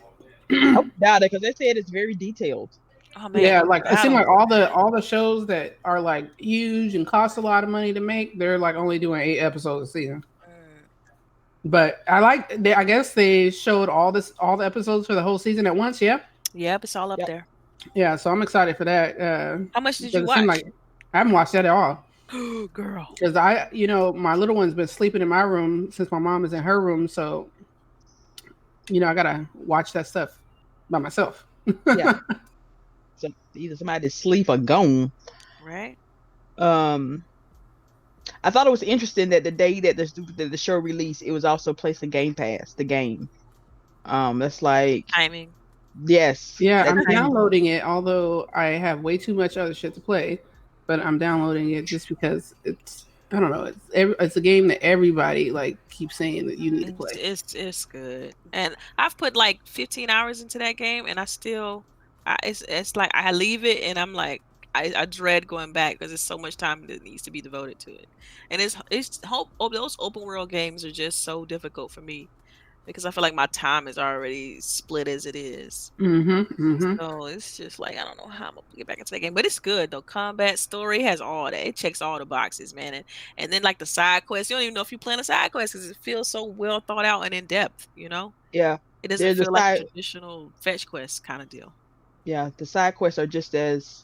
I doubt it because they said it's very detailed. Oh, man. Yeah, like it seems like all the shows that are like huge and cost a lot of money to make, they're like only doing 8 episodes a season. But I guess they showed all the episodes for the whole season at once. Yeah. Yep, it's all up there. Yeah, so I'm excited for that. How much did you watch? Like, I haven't watched that at all. Girl. Because my little one's been sleeping in my room since my mom is in her room, so I gotta watch that stuff by myself. Yeah. So either somebody sleep or gone. Right. I thought it was interesting that the day that the show released, it was also placed in Game Pass, the game. That's like timing. Yes. Yeah, That I'm time. downloading it, although I have way too much other shit to play. But I'm downloading it just because it's, I don't know, it's a game that everybody like keeps saying that you need to play. It's good. And I've put like 15 hours into that game, and I still, it's like I leave it, and I'm like, I dread going back because there's so much time that needs to be devoted to it. And those open world games are just so difficult for me because I feel like my time is already split as it is. So it's just like I don't know how I'm gonna get back into that game, but it's good though. Combat, story, has all that. It checks all the boxes, man. And then like the side quests, you don't even know if you're playing a side quest because it feels so well thought out and in depth. Yeah. It doesn't There's a feel like a side. traditional fetch quest kind of deal. Yeah, the side quests are just as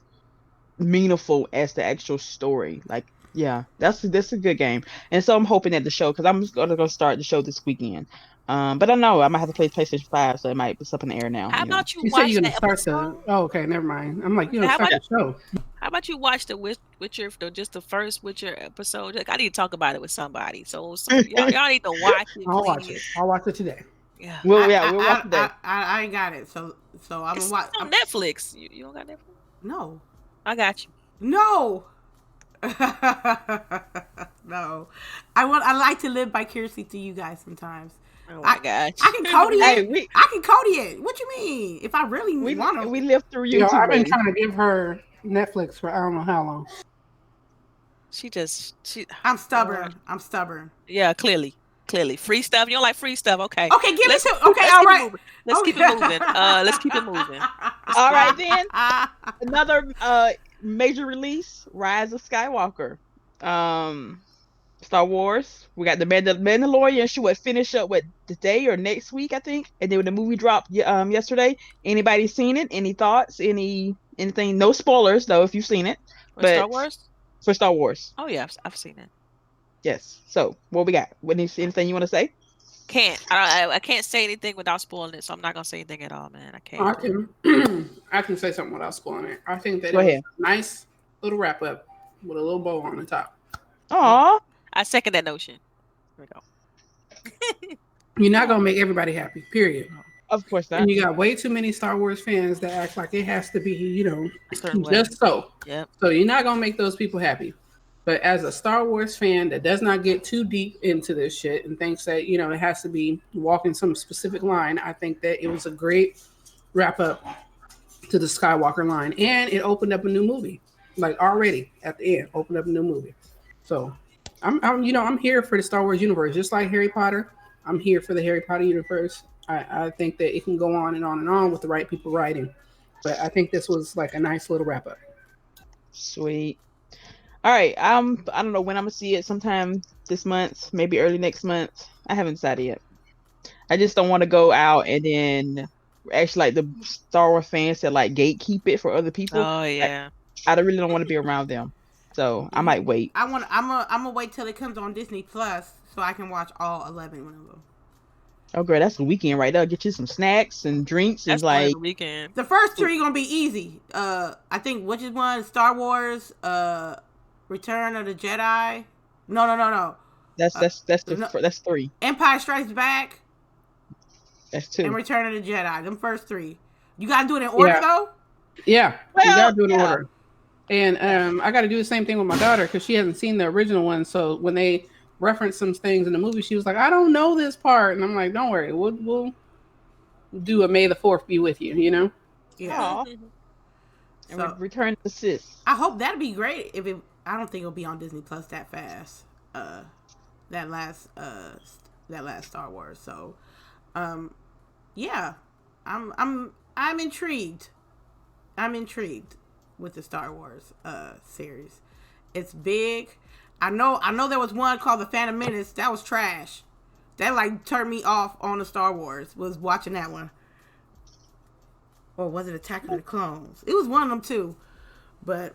meaningful as the actual story. Like, yeah, that's a good game. And so I'm hoping that the show, because I'm just gonna go start the show this weekend. But I don't know. I might have to play PlayStation 5, so it might be up in the air now. How about you You said watch you're that gonna start the. episode? Oh, okay, never mind. I'm like, you're gonna How start about the show. how about you watch the Witcher, just the first Witcher episode? Like, I need to talk about it with somebody. So y'all need to watch it, I'll watch it. please. I'll watch it today. Yeah. Well, yeah, we'll watch today. I ain't got it. So I'm It's gonna watch. on Netflix. You don't got Netflix? No. I got you. No. No. I like to live vicariously through you guys sometimes. Oh my gosh. I can Cody Hey, it. I can Cody it. What you mean? If I really want to. we live through You know, YouTube. I've been baby. trying to give her Netflix for I don't know how long. I'm stubborn. I'm stubborn. Yeah, clearly. Free stuff. You don't like free stuff. Okay. Okay, give Let's- it to. Okay, let's all keep it right. moving. Let's keep it moving. Let's keep it moving. All right then. Another major release, Rise of Skywalker. Star Wars. We got the Mandalorian. She would finish up today or next week, I think. And then the movie dropped yesterday. Anybody seen it? Any thoughts? Anything? No spoilers though, if you've seen it. For Star Wars? For Star Wars. Oh yeah, I've seen it. Yes. So what we got? Anything you want to say? I can't say anything without spoiling it, so I'm not gonna say anything at all, man. I can't. I can say something without spoiling it. I think that Go it ahead. was a nice little wrap up with a little bow on the top. Aw. I second that notion. Here we go. You're not gonna make everybody happy, period. Of course not. And you got way too many Star Wars fans that act like it has to be, A certain way. just so. Yep. So you're not gonna make those people happy. But as a Star Wars fan that does not get too deep into this shit and thinks that, it has to be walking some specific line, I think that it was a great wrap up to the Skywalker line. And it opened up a new movie. Like already at the end, opened up a new movie. So I'm here for the Star Wars universe, just like Harry Potter. I'm here for the Harry Potter universe. I think that it can go on and on and on with the right people writing. But I think this was like a nice little wrap up. Sweet. All right. I don't know when I'm gonna see it. Sometime this month, maybe early next month. I haven't decided yet. I just don't want to go out and then actually like the Star Wars fans that like gatekeep it for other people. Oh yeah. I really don't want to be around them. So I might wait. I'm gonna wait till it comes on Disney Plus so I can watch all 11 of them. Oh, girl, that's the weekend right there. Get you some snacks and drinks and That's part of like the weekend. The first three gonna be easy. I think which is one? Star Wars, Return of the Jedi. No. that's three. Empire Strikes Back That's two. and Return of the Jedi. Them first three. You gotta do it in order though. Yeah, Well, you gotta do it in yeah. order. And I got to do the same thing with my daughter because she hasn't seen the original one. So when they reference some things in the movie, she was like, "I don't know this part," and I'm like, "Don't worry, we'll do a May the 4th be with you." Yeah. Aw. And So Return to Sis. I hope that'd be great. I don't think it'll be on Disney Plus that fast. That last Star Wars. So, yeah, I'm intrigued. I'm intrigued with the Star Wars series. It's big. I know there was one called The Phantom Menace. That was trash. That like turned me off on the Star Wars. Was watching that one. Or was it Attack of the Clones? It was one of them too. But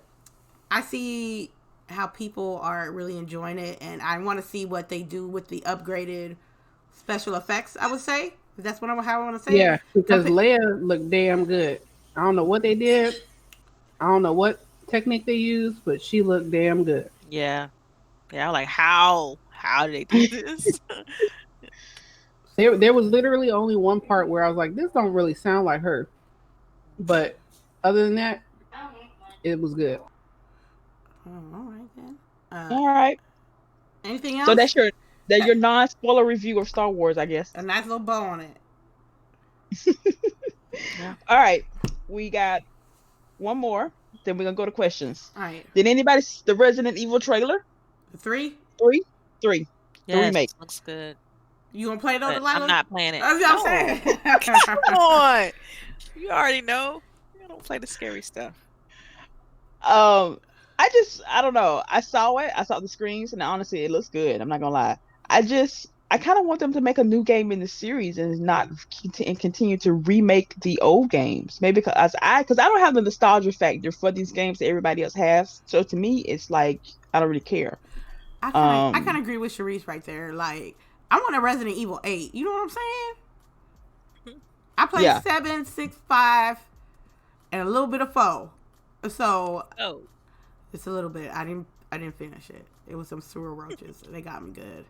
I see how people are really enjoying it, and I want to see what they do with the upgraded special effects. I would say that's how I want to say. Yeah, because Leia looked damn good. I don't know what they did. I don't know what technique they used, but she looked damn good. Yeah. I'm like, how did they do this? There was literally only one part where I was like, "This don't really sound like her," But other than that, it was good. Oh, all right then. All right. Anything So else? that's your non-spoiler review of Star Wars, I guess. A nice little bow on it. Yeah. All right. We got one more. Then we're gonna go to questions. All right. Did anybody see the Resident Evil trailer? 3. 3? 3. The Yes, remake. looks good. You gonna play it though, But I'm Delilah? not playing it. That's what I'm saying. Come on. You already know. You don't play the scary stuff. I don't know. I saw it. I saw the screens, and honestly, it looks good. I'm not gonna lie. I kind of want them to make a new game in the series and not continue to remake the old games. Maybe because I don't have the nostalgia factor for these games that everybody else has. So to me, it's like I don't really care. I kind of agree with Charisse right there. Like, I want a Resident Evil 8. You know what I'm saying? I played 7, 6, 5, and a little bit of 4. So it's a little bit. I didn't finish it. It was some sewer roaches. They got me good.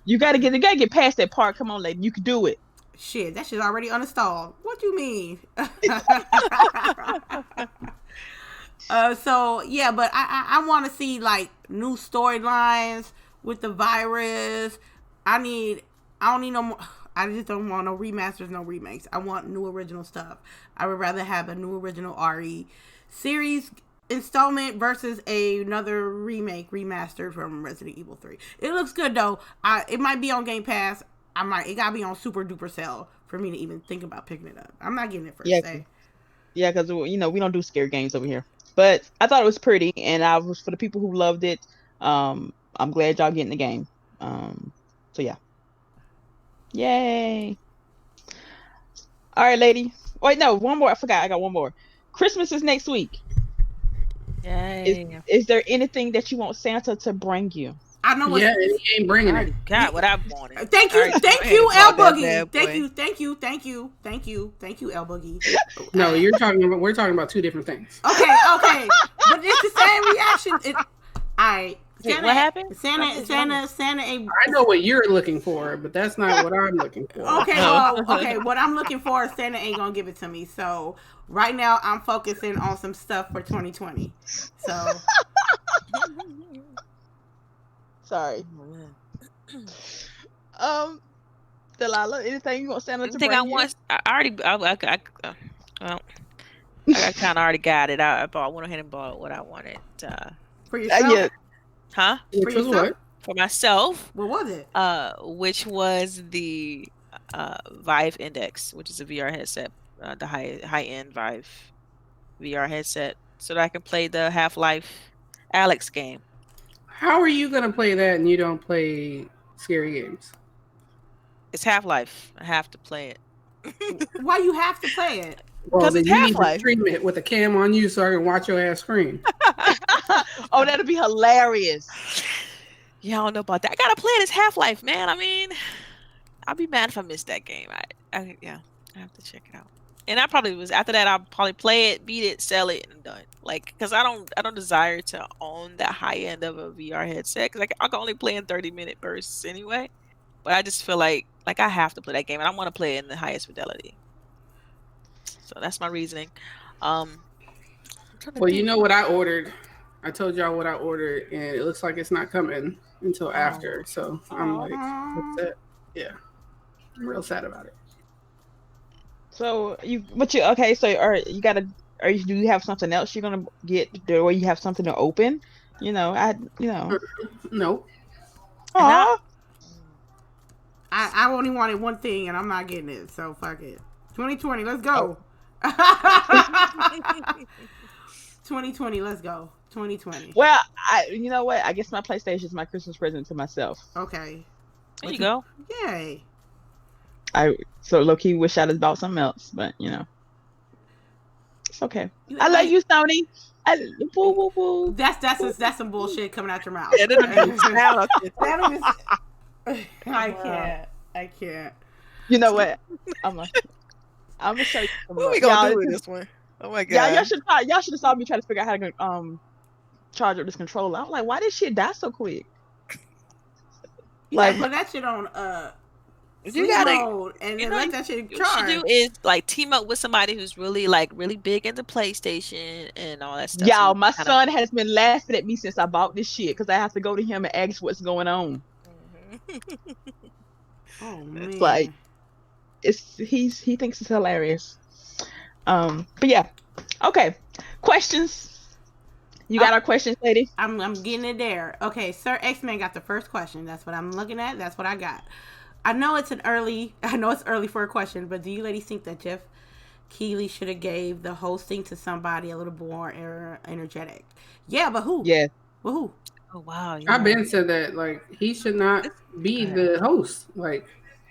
You gotta get past that part. Come on, lady, you can do it. Shit, that shit's already uninstalled. What you mean? So yeah, but I want to see like new storylines with the virus. I don't need no more. I just don't want no remasters, no remakes. I want new original stuff. I would rather have a new original RE series installment versus another remastered from Resident Evil 3. It looks good though. It might be on Game Pass. It gotta be on super duper sale for me to even think about picking it up. I'm not getting it first day. Yeah, because we don't do scary games over here. But I thought it was pretty, and I was for the people who loved it. I'm glad y'all getting the game. So yeah, yay! All right, lady. Wait, no, one more. I forgot. I got one more. Christmas is next week. Yay. Is there anything that you want Santa to bring you? I know what. Yeah, and he ain't bringing I it. got what I wanted. Thank you, All right, thank go you, ahead and L talk that Boogie. bad Thank boy. you, thank you, L Boogie. No, we're talking about two different things. Okay, but it's the same reaction. All right. Wait, what happened? Santa. I know what you're looking for, but that's not what I'm looking for. Okay, what I'm looking for is Santa ain't gonna give it to me. So right now I'm focusing on some stuff for 2020. So sorry. Delilah, anything you want Santa to bring I you? want. I kind of already got it. I went ahead and bought what I wanted. for yourself, Yeah. Huh? Which was what? For myself. What was it? Which was the Vive Index, which is a VR headset, the high end Vive VR headset, so that I can play the Half-Life Alex game. How are you gonna play that and you don't play scary games? It's Half-Life. I have to play it. Why you have to play it? Well, Because then it's you need to Half-Life. stream it with a cam on you so I can watch your ass scream. Oh, that'd be hilarious. Yeah, I don't know about that. I gotta play it. It's Half-Life, man. I mean, I'll be mad if I miss that game. I have to check it out. And after that, I'll probably play it, beat it, sell it, and done. Like, because I don't desire to own that high end of a VR headset, because I can only play in 30-minute bursts anyway. But I just feel like I have to play that game, and I want to play it in the highest fidelity. So that's my reasoning. Well, you know what I ordered. I told y'all what I ordered, and it looks like it's not coming until after. So I'm like, upset. Yeah, I'm real sad about it. So do you have something else you're gonna get where you have something to open? No. Aw. I only wanted one thing and I'm not getting it, so fuck it. 2020, let's go. 2020, let's go. 2020. Well, you know what? I guess my PlayStation is my Christmas present to myself. Okay. There you go. Yay. So low key wish I'd have bought something else, but it's okay. I love you, Sony. Boo boo boo. That's some bullshit coming out your mouth. Yeah, I can't. You know what? I'm gonna show you. What are we gonna do with this one? Oh my god. Yeah, y'all should have saw me try to figure out how to charge up this controller. I'm like, why did shit die so quick? Like, put that shit on You sleep gotta, mode and then let that shit what you should do charge. is like team up with somebody who's really really big into PlayStation and all that stuff. So Y'all, you my kind of. son has been laughing at me since I bought this shit because I have to go to him and ask what's going on. Oh It's like man. he thinks it's hilarious. But yeah, okay. Questions. You got Oh, our questions, lady? I'm getting it there. Okay, Sir X-Man got the first question. That's what I'm looking at. That's what I got. I know it's early for a question, but do you ladies think that Jeff Keighley should have gave the hosting to somebody a little more energetic? Yeah, but who? Yeah. But who? Oh wow, I've yeah. been said that like he should not This, be go ahead. the host. Like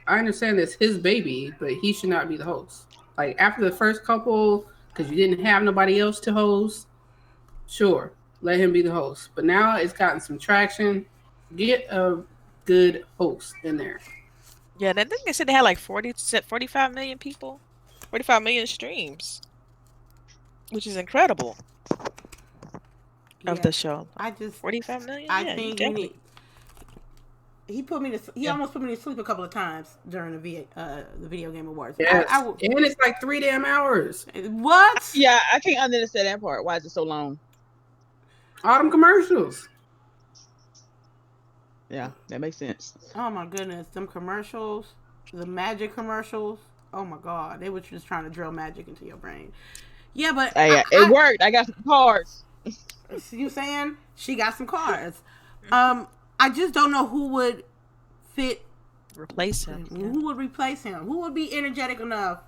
I understand it's his baby, but he should not be the host. Like after the first couple, because you didn't have nobody else to host, sure, let him be the host. But now it's gotten some traction. Get a good host in there. Yeah, and I think they said they had like 45 million people, 45 million streams, which is incredible of Yeah, the show. I just 45 million? I Yeah, you think we definitely. need. He Yeah. almost put me to sleep a couple of times during the video game awards. Yes, and it's like 3 damn hours. What? Yeah, I can't understand that part. Why is it so long? Autumn commercials. Yeah, that makes sense. Oh my goodness, them commercials, the magic commercials. Oh my god, they were just trying to drill magic into your brain. Yeah, but Hey, it worked. I got some cards. see you saying she got some cards. Mhm. I just don't know who would fit. Replace him. Yeah. Who would replace him? Who would be energetic enough?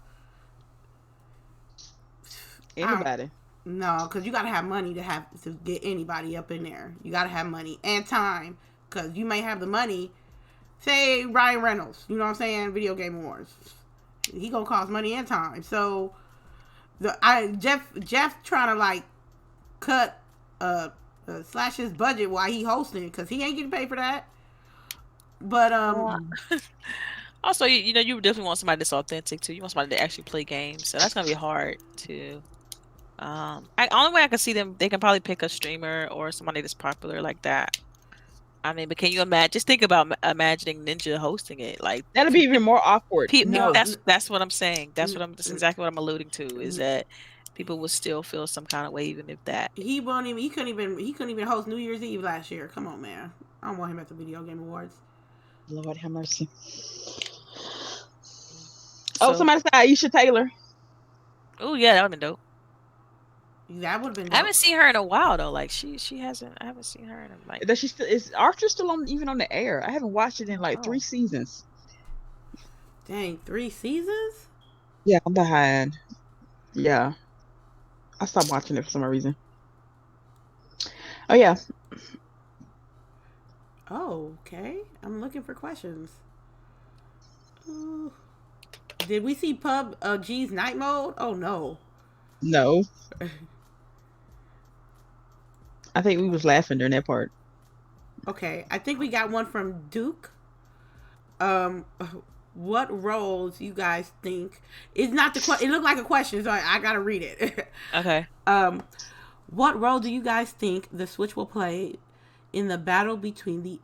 Anybody. No, because you gotta have money to get anybody up in there. You gotta have money and time, because you may have the money. Say Ryan Reynolds, you know what I'm saying? Video Game Awards, he gonna cost money and time. So Jeff trying to like cut slash his budget while he hosting because he ain't getting paid for that. But Also, you definitely want somebody that's authentic too. You want somebody to actually play games, so that's gonna be hard to. Only way I can see them, they can probably pick a streamer or somebody that's popular like that. I mean, but can you imagine? Just think about imagining Ninja hosting it. Like, That'll be even more awkward. no, that's what I'm saying. That's exactly what I'm alluding to. Is that people will still feel some kind of way even if that. he won't even. He couldn't even host New Year's Eve last year. Come on, man. I don't want him at the Video Game Awards. Lord have mercy. So, Somebody said Aisha Taylor. oh yeah, that would have been dope. That would have been. Dope. I haven't seen her in a while though. Like she hasn't. I haven't seen her in like. Does she still is Archer still on the air? I haven't watched it in like 3 Oh. seasons. Dang, 3 seasons? Yeah, I'm behind. Yeah. I stopped watching it for some reason. Oh yeah. Oh, okay. I'm looking for questions. Did we see G's night mode? Oh no. No. I think we was laughing during that part. Okay, I think we got one from Duke. What roles you guys think? It's not the question. It looked like a question, so I gotta read it. Okay. What role do you guys think the Switch will play in the battle between the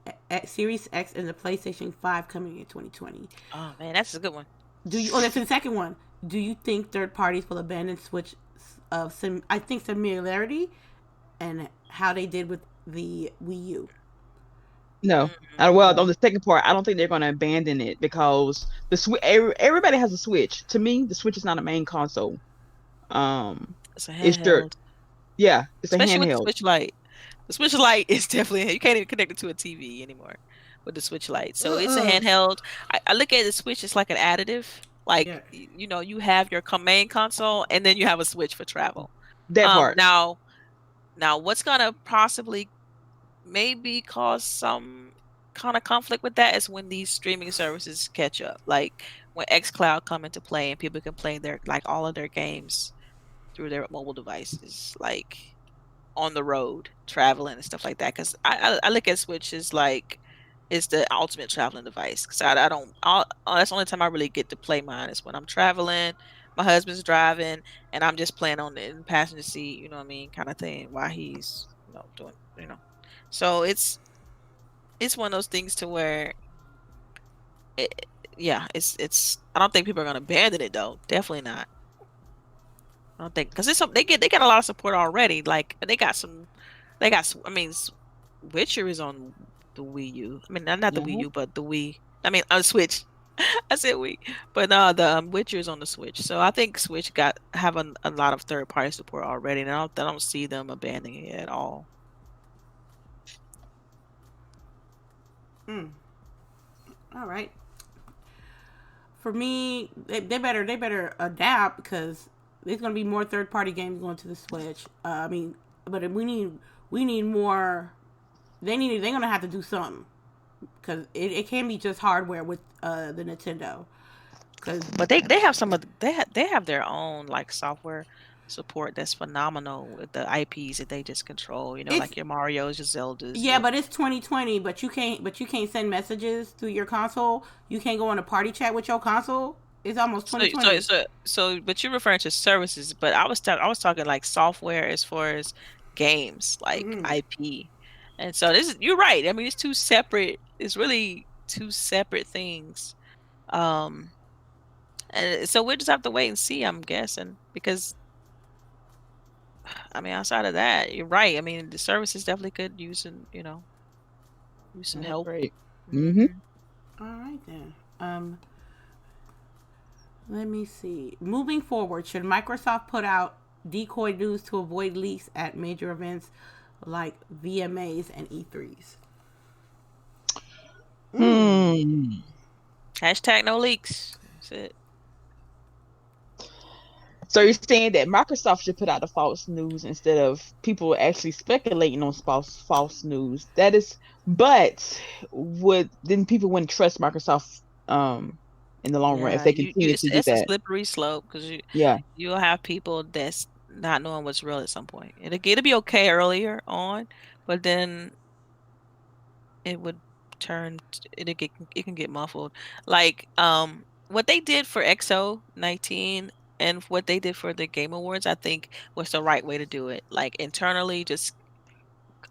Series X and the PlayStation 5 coming in 2020? Oh man, that's a good one. That's the second one. Do you think third parties will abandon Switch similarity and how they did with the Wii U? No. Well, on the second part, I don't think they're going to abandon it because everybody has a Switch. To me, the Switch is not a main console. It's a It's handheld. it's Especially a with the handheld. Switch Lite. The Switch Lite is definitely you can't even connect it to a TV anymore with the Switch Lite. So it's a handheld. I look at the Switch as like an additive. Like Yeah. you have your main console and then you have a Switch for travel. That part. Now what's gonna possibly maybe cause some kind of conflict with that is when these streaming services catch up. Like when xCloud come into play and people can play their like all of their games through their mobile devices, like on the road, traveling and stuff like that. Because I look at Switch as like it's the ultimate traveling device. Because I don't, that's the only time I really get to play mine is when I'm traveling. My husband's driving, and I'm just playing on the passenger seat. You know what I mean, kind of thing, while he's doing. So it's one of those things to where yeah, it's. I don't think people are gonna abandon it though. Definitely not. I don't think because it's some they get a lot of support already. Like I mean, Witcher is on the Wii U. I mean, not the Wii Mhm. U, but the Wii. I mean, on Switch. I said Wii, but no, the Witcher is on the Switch. So I think Switch got have a lot of third party support already, and I don't see them abandoning it at all. All right. For me, they better adapt because there's gonna be more third party games going to the Switch. I mean, but we need more. They're gonna have to do something because it can't be just hardware with the Nintendo. Because But they have some of they have their own like software support that's phenomenal with the IPs that they just control. You know, it's like your Mario's, your Zeldas, yeah, your but it's 2020. But you can't send messages through your console. You can't go on a party chat with your console. It's almost so 2020. but you're referring to services, but I was talking like software as far as games, like IP. And so this is you're right. I mean, it's really two separate things. Um and so we'll just have to wait and see, I'm guessing, because I mean, outside of that, you're right. I mean, the services definitely could use use some An help. upgrade. Hmm. Hmm. All right then. Let me see. Moving forward, should Microsoft put out decoy news to avoid leaks at major events like VMAs and E3s? Hmm. Hashtag no leaks. That's it. So you're saying that Microsoft should put out the false news instead of people actually speculating on false news. That is, but would then people wouldn't trust Microsoft in the long run if Yeah, they continue to do it's a that? slippery slope because Yeah. you'll have people that's not knowing what's real at some point. It'll be okay earlier on, but then it would it can get muffled. Like what they did for XO19 and what they did for the Game Awards, I think was the right way to do it. Like internally, just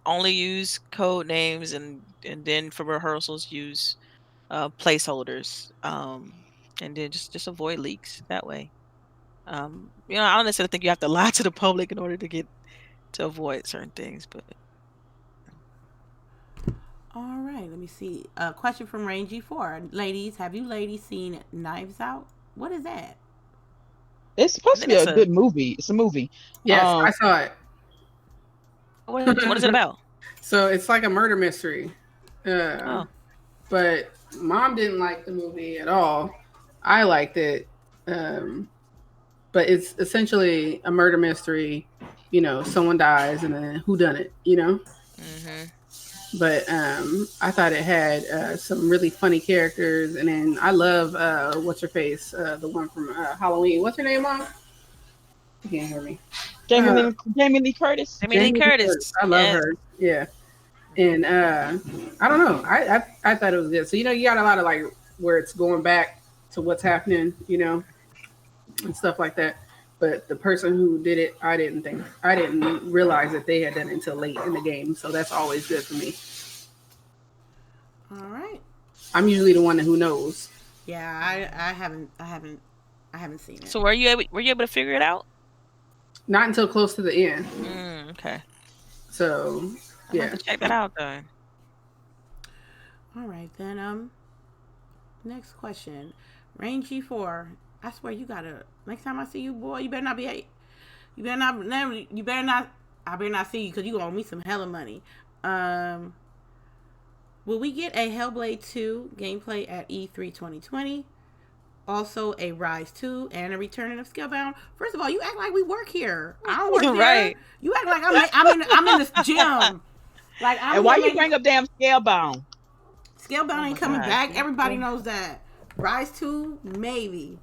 only use code names and then for rehearsals use placeholders. And then just avoid leaks that way. You know, I don't necessarily think you have to lie to the public in order to avoid certain things, but All right, let me see. A question from Rangy 4. Ladies, have you ladies seen Knives Out? What is that? It's I supposed to think be that's a a good movie. It's a movie. Yes, Um, I saw it. what is it about? So it's like a murder mystery. Uh, Oh, but mom didn't like the movie at all. I liked it. But it's essentially a murder mystery. You know, someone dies and then who done it, you know? mm-hmm. But I thought it had some really funny characters. And then I love, what's her face? The one from Halloween. What's her name, Mom? You can't hear me. Jamie Uh, Lee, Jamie Lee Curtis. Jamie Lee Jamie Lee Curtis. Curtis. I love Yes. her. Yeah. And I don't know. I thought it was good. So you know, you got a lot of like where it's going back to what's happening, you know, and stuff like that. But the person who did it, I didn't realize that they had done it until late in the game. So that's always good for me. All right. I'm usually the one who knows. Yeah, I haven't seen it. So were you able to figure it out? Not until close to the end. Okay. So I'm gonna have yeah. to check that out though. All right then. Next question, Rangy 4. I swear you gotta. Next time I see you, boy, you better not be. You better not. You better not. I better not see you because you gonna owe me some hella money. Will we get a Hellblade 2 gameplay at E3 2020? Also, a Rise 2 and a returning of Scalebound. First of all, you act like we work here. I don't work here. Right. You act like I'm in this gym. Like I'm And why here you making bring up damn Scalebound? Scalebound Oh ain't my coming gosh. back. Everybody knows that. Rise 2, maybe.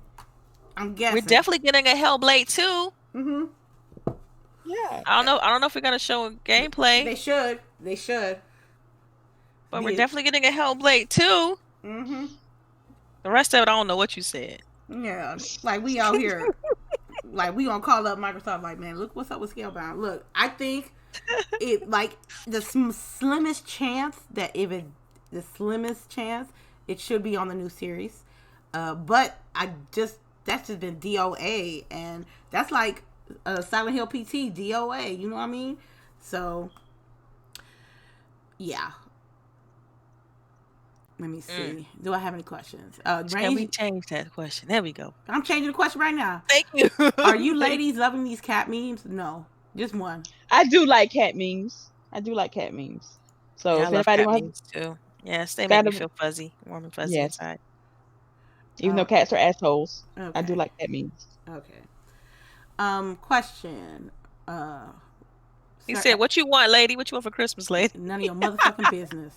I'm guessing. We're definitely getting a Hellblade 2. Mm-hmm. Yeah. I don't know if we're gonna show gameplay, They should. They should. but we're definitely getting a Hellblade 2. Mm-hmm. The rest of it, I don't know what you said. Yeah. Like we out here. Like we gonna call up Microsoft. Like, man, look what's up with Scalebound. Look, I think it like the slimmest chance that if it the slimmest chance it should be on the new series. But that's just been DOA, and that's like Silent Hill PT DOA. You know what I mean? So yeah. Let me see. Do I have any questions? Can we change that question? There we go. I'm changing the question right now. Thank you. Are you ladies loving these cat memes? No, just one. I do like cat memes. I do like cat memes. So Yeah, I if love anybody cat wants, memes too. Yes, they make got me to, feel fuzzy, warm and fuzzy yes, inside. even though cats are assholes, I do Okay. like cat memes. Okay. Question. He Sir, said, "What you want, lady? What you want for Christmas, lady?" none of your motherfucking business.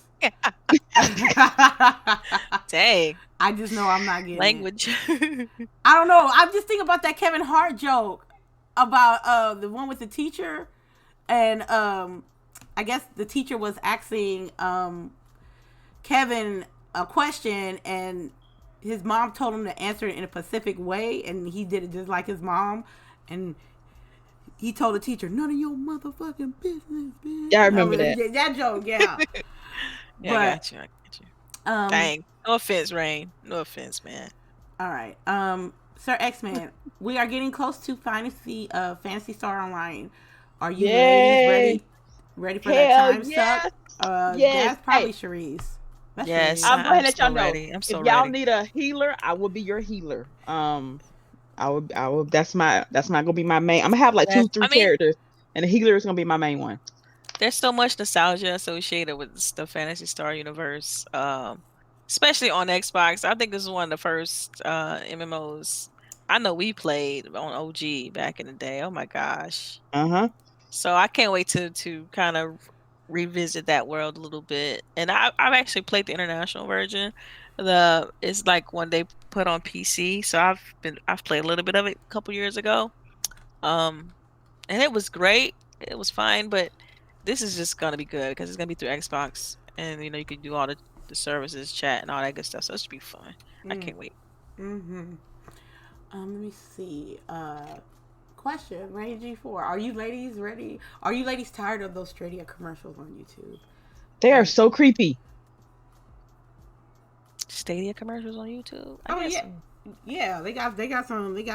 Dang. I just know I'm not getting Language. it. I don't know. I'm just thinking about that Kevin Hart joke about the one with the teacher, and I guess the teacher was asking Kevin a question, and his mom told him to answer it in a specific way, and he did it just like his mom, and he told the teacher, "None of your motherfucking business, bitch." Yeah, I remember that. That joke, yeah. Yeah, I got you. Um, Dang. No offense, Rain. No offense, man. all right. Sir X-Man, we are getting close to Fantasy Star Online. Are you ladies Yay! ready for that Hell time suck? yes! Yes. That's probably Charisse. That's Yes, Charisse. I'm going to I'm let y'all so know. ready. I'm If so y'all ready. need a healer, I will be your healer. I will. That's not gonna be my main. I'm gonna have like Yes. 2-3 I mean, characters, and the healer is gonna be my main one. there's so much nostalgia associated with the Fantasy Star universe, especially on Xbox. I think this is one of the first MMOs I know we played on OG back in the day. Oh my gosh. So I can't wait to kind of revisit that world a little bit. And I've actually played the international version. It's like one they put on PC. So I've played a little bit of it a couple years ago. Um, and it was great. It was fine, but this is just gonna be good because it's gonna be through Xbox, and you can do all the services, chat, and all that good stuff. So it should be fun. I can't wait. Mm-hmm. Let me see. Question, Rain G4. Are you ladies ready? Are you ladies tired of those Stadia commercials on YouTube? They are so creepy. Stadia commercials on YouTube. I Oh guess yeah, so. yeah. They got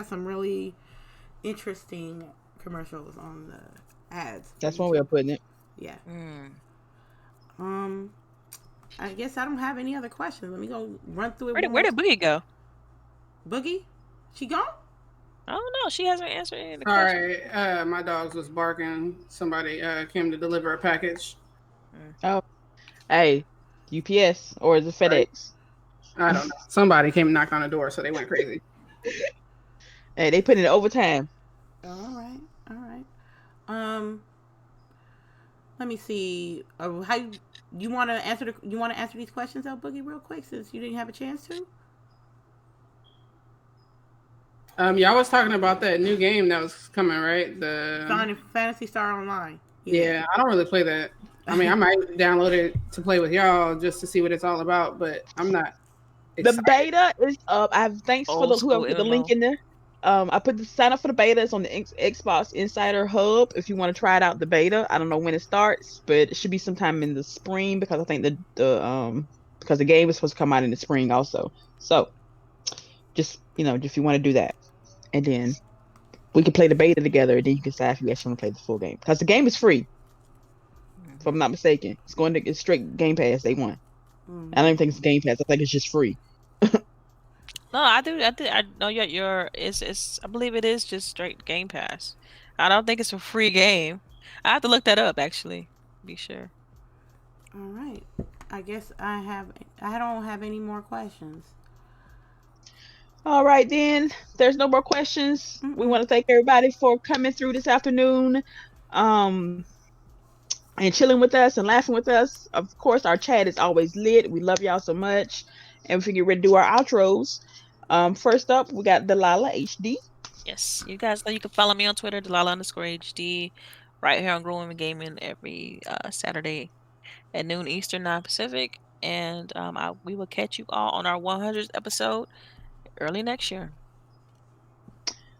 some really interesting commercials on the ads. That's one way of putting it. Yeah. Mm. I guess I don't have any other questions. Let me go run through it. Where did Boogie go? Boogie? She gone? I don't know. She hasn't answered any of the questions. Sorry, my dogs was barking. Somebody came to deliver a package. Oh, hey, UPS or is it Right. FedEx? I don't know. Somebody came and knocked on the door, so they went crazy. Hey, they put in overtime. All right. All right. Let me see. How you want to answer these questions out, Boogie, real quick, since you didn't have a chance to? Yeah, I was talking about that new game that was coming, right? The Fantasy Star Online. Yeah, I don't really play that. I mean, I might download it to play with y'all just to see what it's all about, but I'm not excited. The beta is up. Thanks for Old whoever school put the link MMO. in there. I put the sign up for the beta. It's on the Xbox Insider Hub. If you want to try it out, the beta. I don't know when it starts, but it should be sometime in the spring because I think because the game is supposed to come out in the spring also. So just if you want to do that, and then we can play the beta together, and then you can decide if you actually want to play the full game because the game is free. If I'm not mistaken, it's straight Game Pass Day 1. I don't even think it's Game Pass. I think it's just free. No, I do. I know it's. I believe it is just straight Game Pass. I don't think it's a free game. I have to look that up actually. Be sure. All right. I guess I don't have any more questions. All right, then. There's no more questions. We want to thank everybody for coming through this afternoon, and chilling with us and laughing with us. Of course, our chat is always lit. We love y'all so much, and we get ready to do our outros. First up, we got Delilah HD. Yes, you guys know you can follow me on Twitter, Delilah_HD, right here on Grown Women Gaming every Saturday at noon Eastern, 9 Pacific, and we will catch you all on our 100th episode early next year.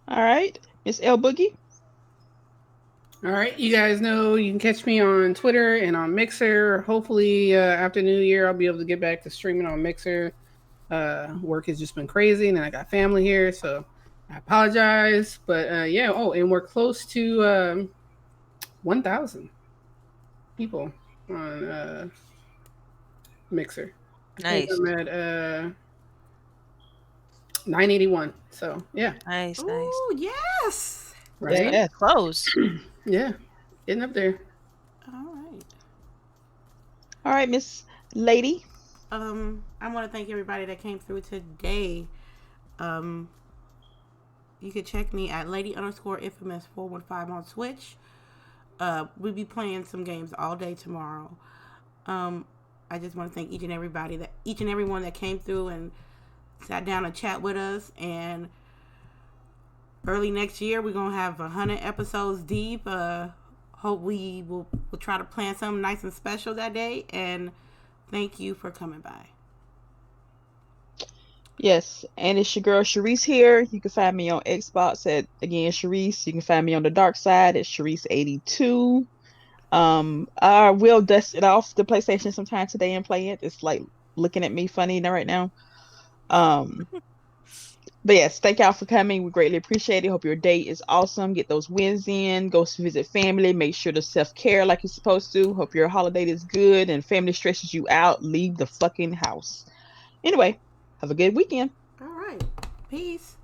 All right, Miss LBOOGIE. All right, you guys know you can catch me on Twitter and on Mixer. Hopefully, after New Year, I'll be able to get back to streaming on Mixer. Work has just been crazy, and then I got family here, so I apologize. But yeah, oh, and we're close to 1,000 people on Mixer. I think Nice. I'm at 981. So yeah, Nice. Ooh, yes. right? Yes. Close. Yeah, getting up there. All right. All right, Miss Lady. I want to thank everybody that came through today. Um, you can check me at lady_infamous415 on Twitch. We'll be playing some games all day tomorrow. I just want to thank each and everyone that came through and sat down and chat with us. And early next year, we're gonna have 100 episodes deep. Hope we'll try to plan something nice and special that day. And thank you for coming by. Yes, and it's your girl CHAREECE here. You can find me on Xbox at again CHAREECE. You can find me on the dark side at CHAREECE82. I will dust it off the PlayStation sometime today and play it. It's like looking at me funny right now. But yes, thank y'all for coming. We greatly appreciate it. Hope your day is awesome. Get those wins in. Go visit family. Make sure to self-care like you're supposed to. Hope your holiday is good and family stresses you out. Leave the fucking house. Anyway, have a good weekend. All right. Peace.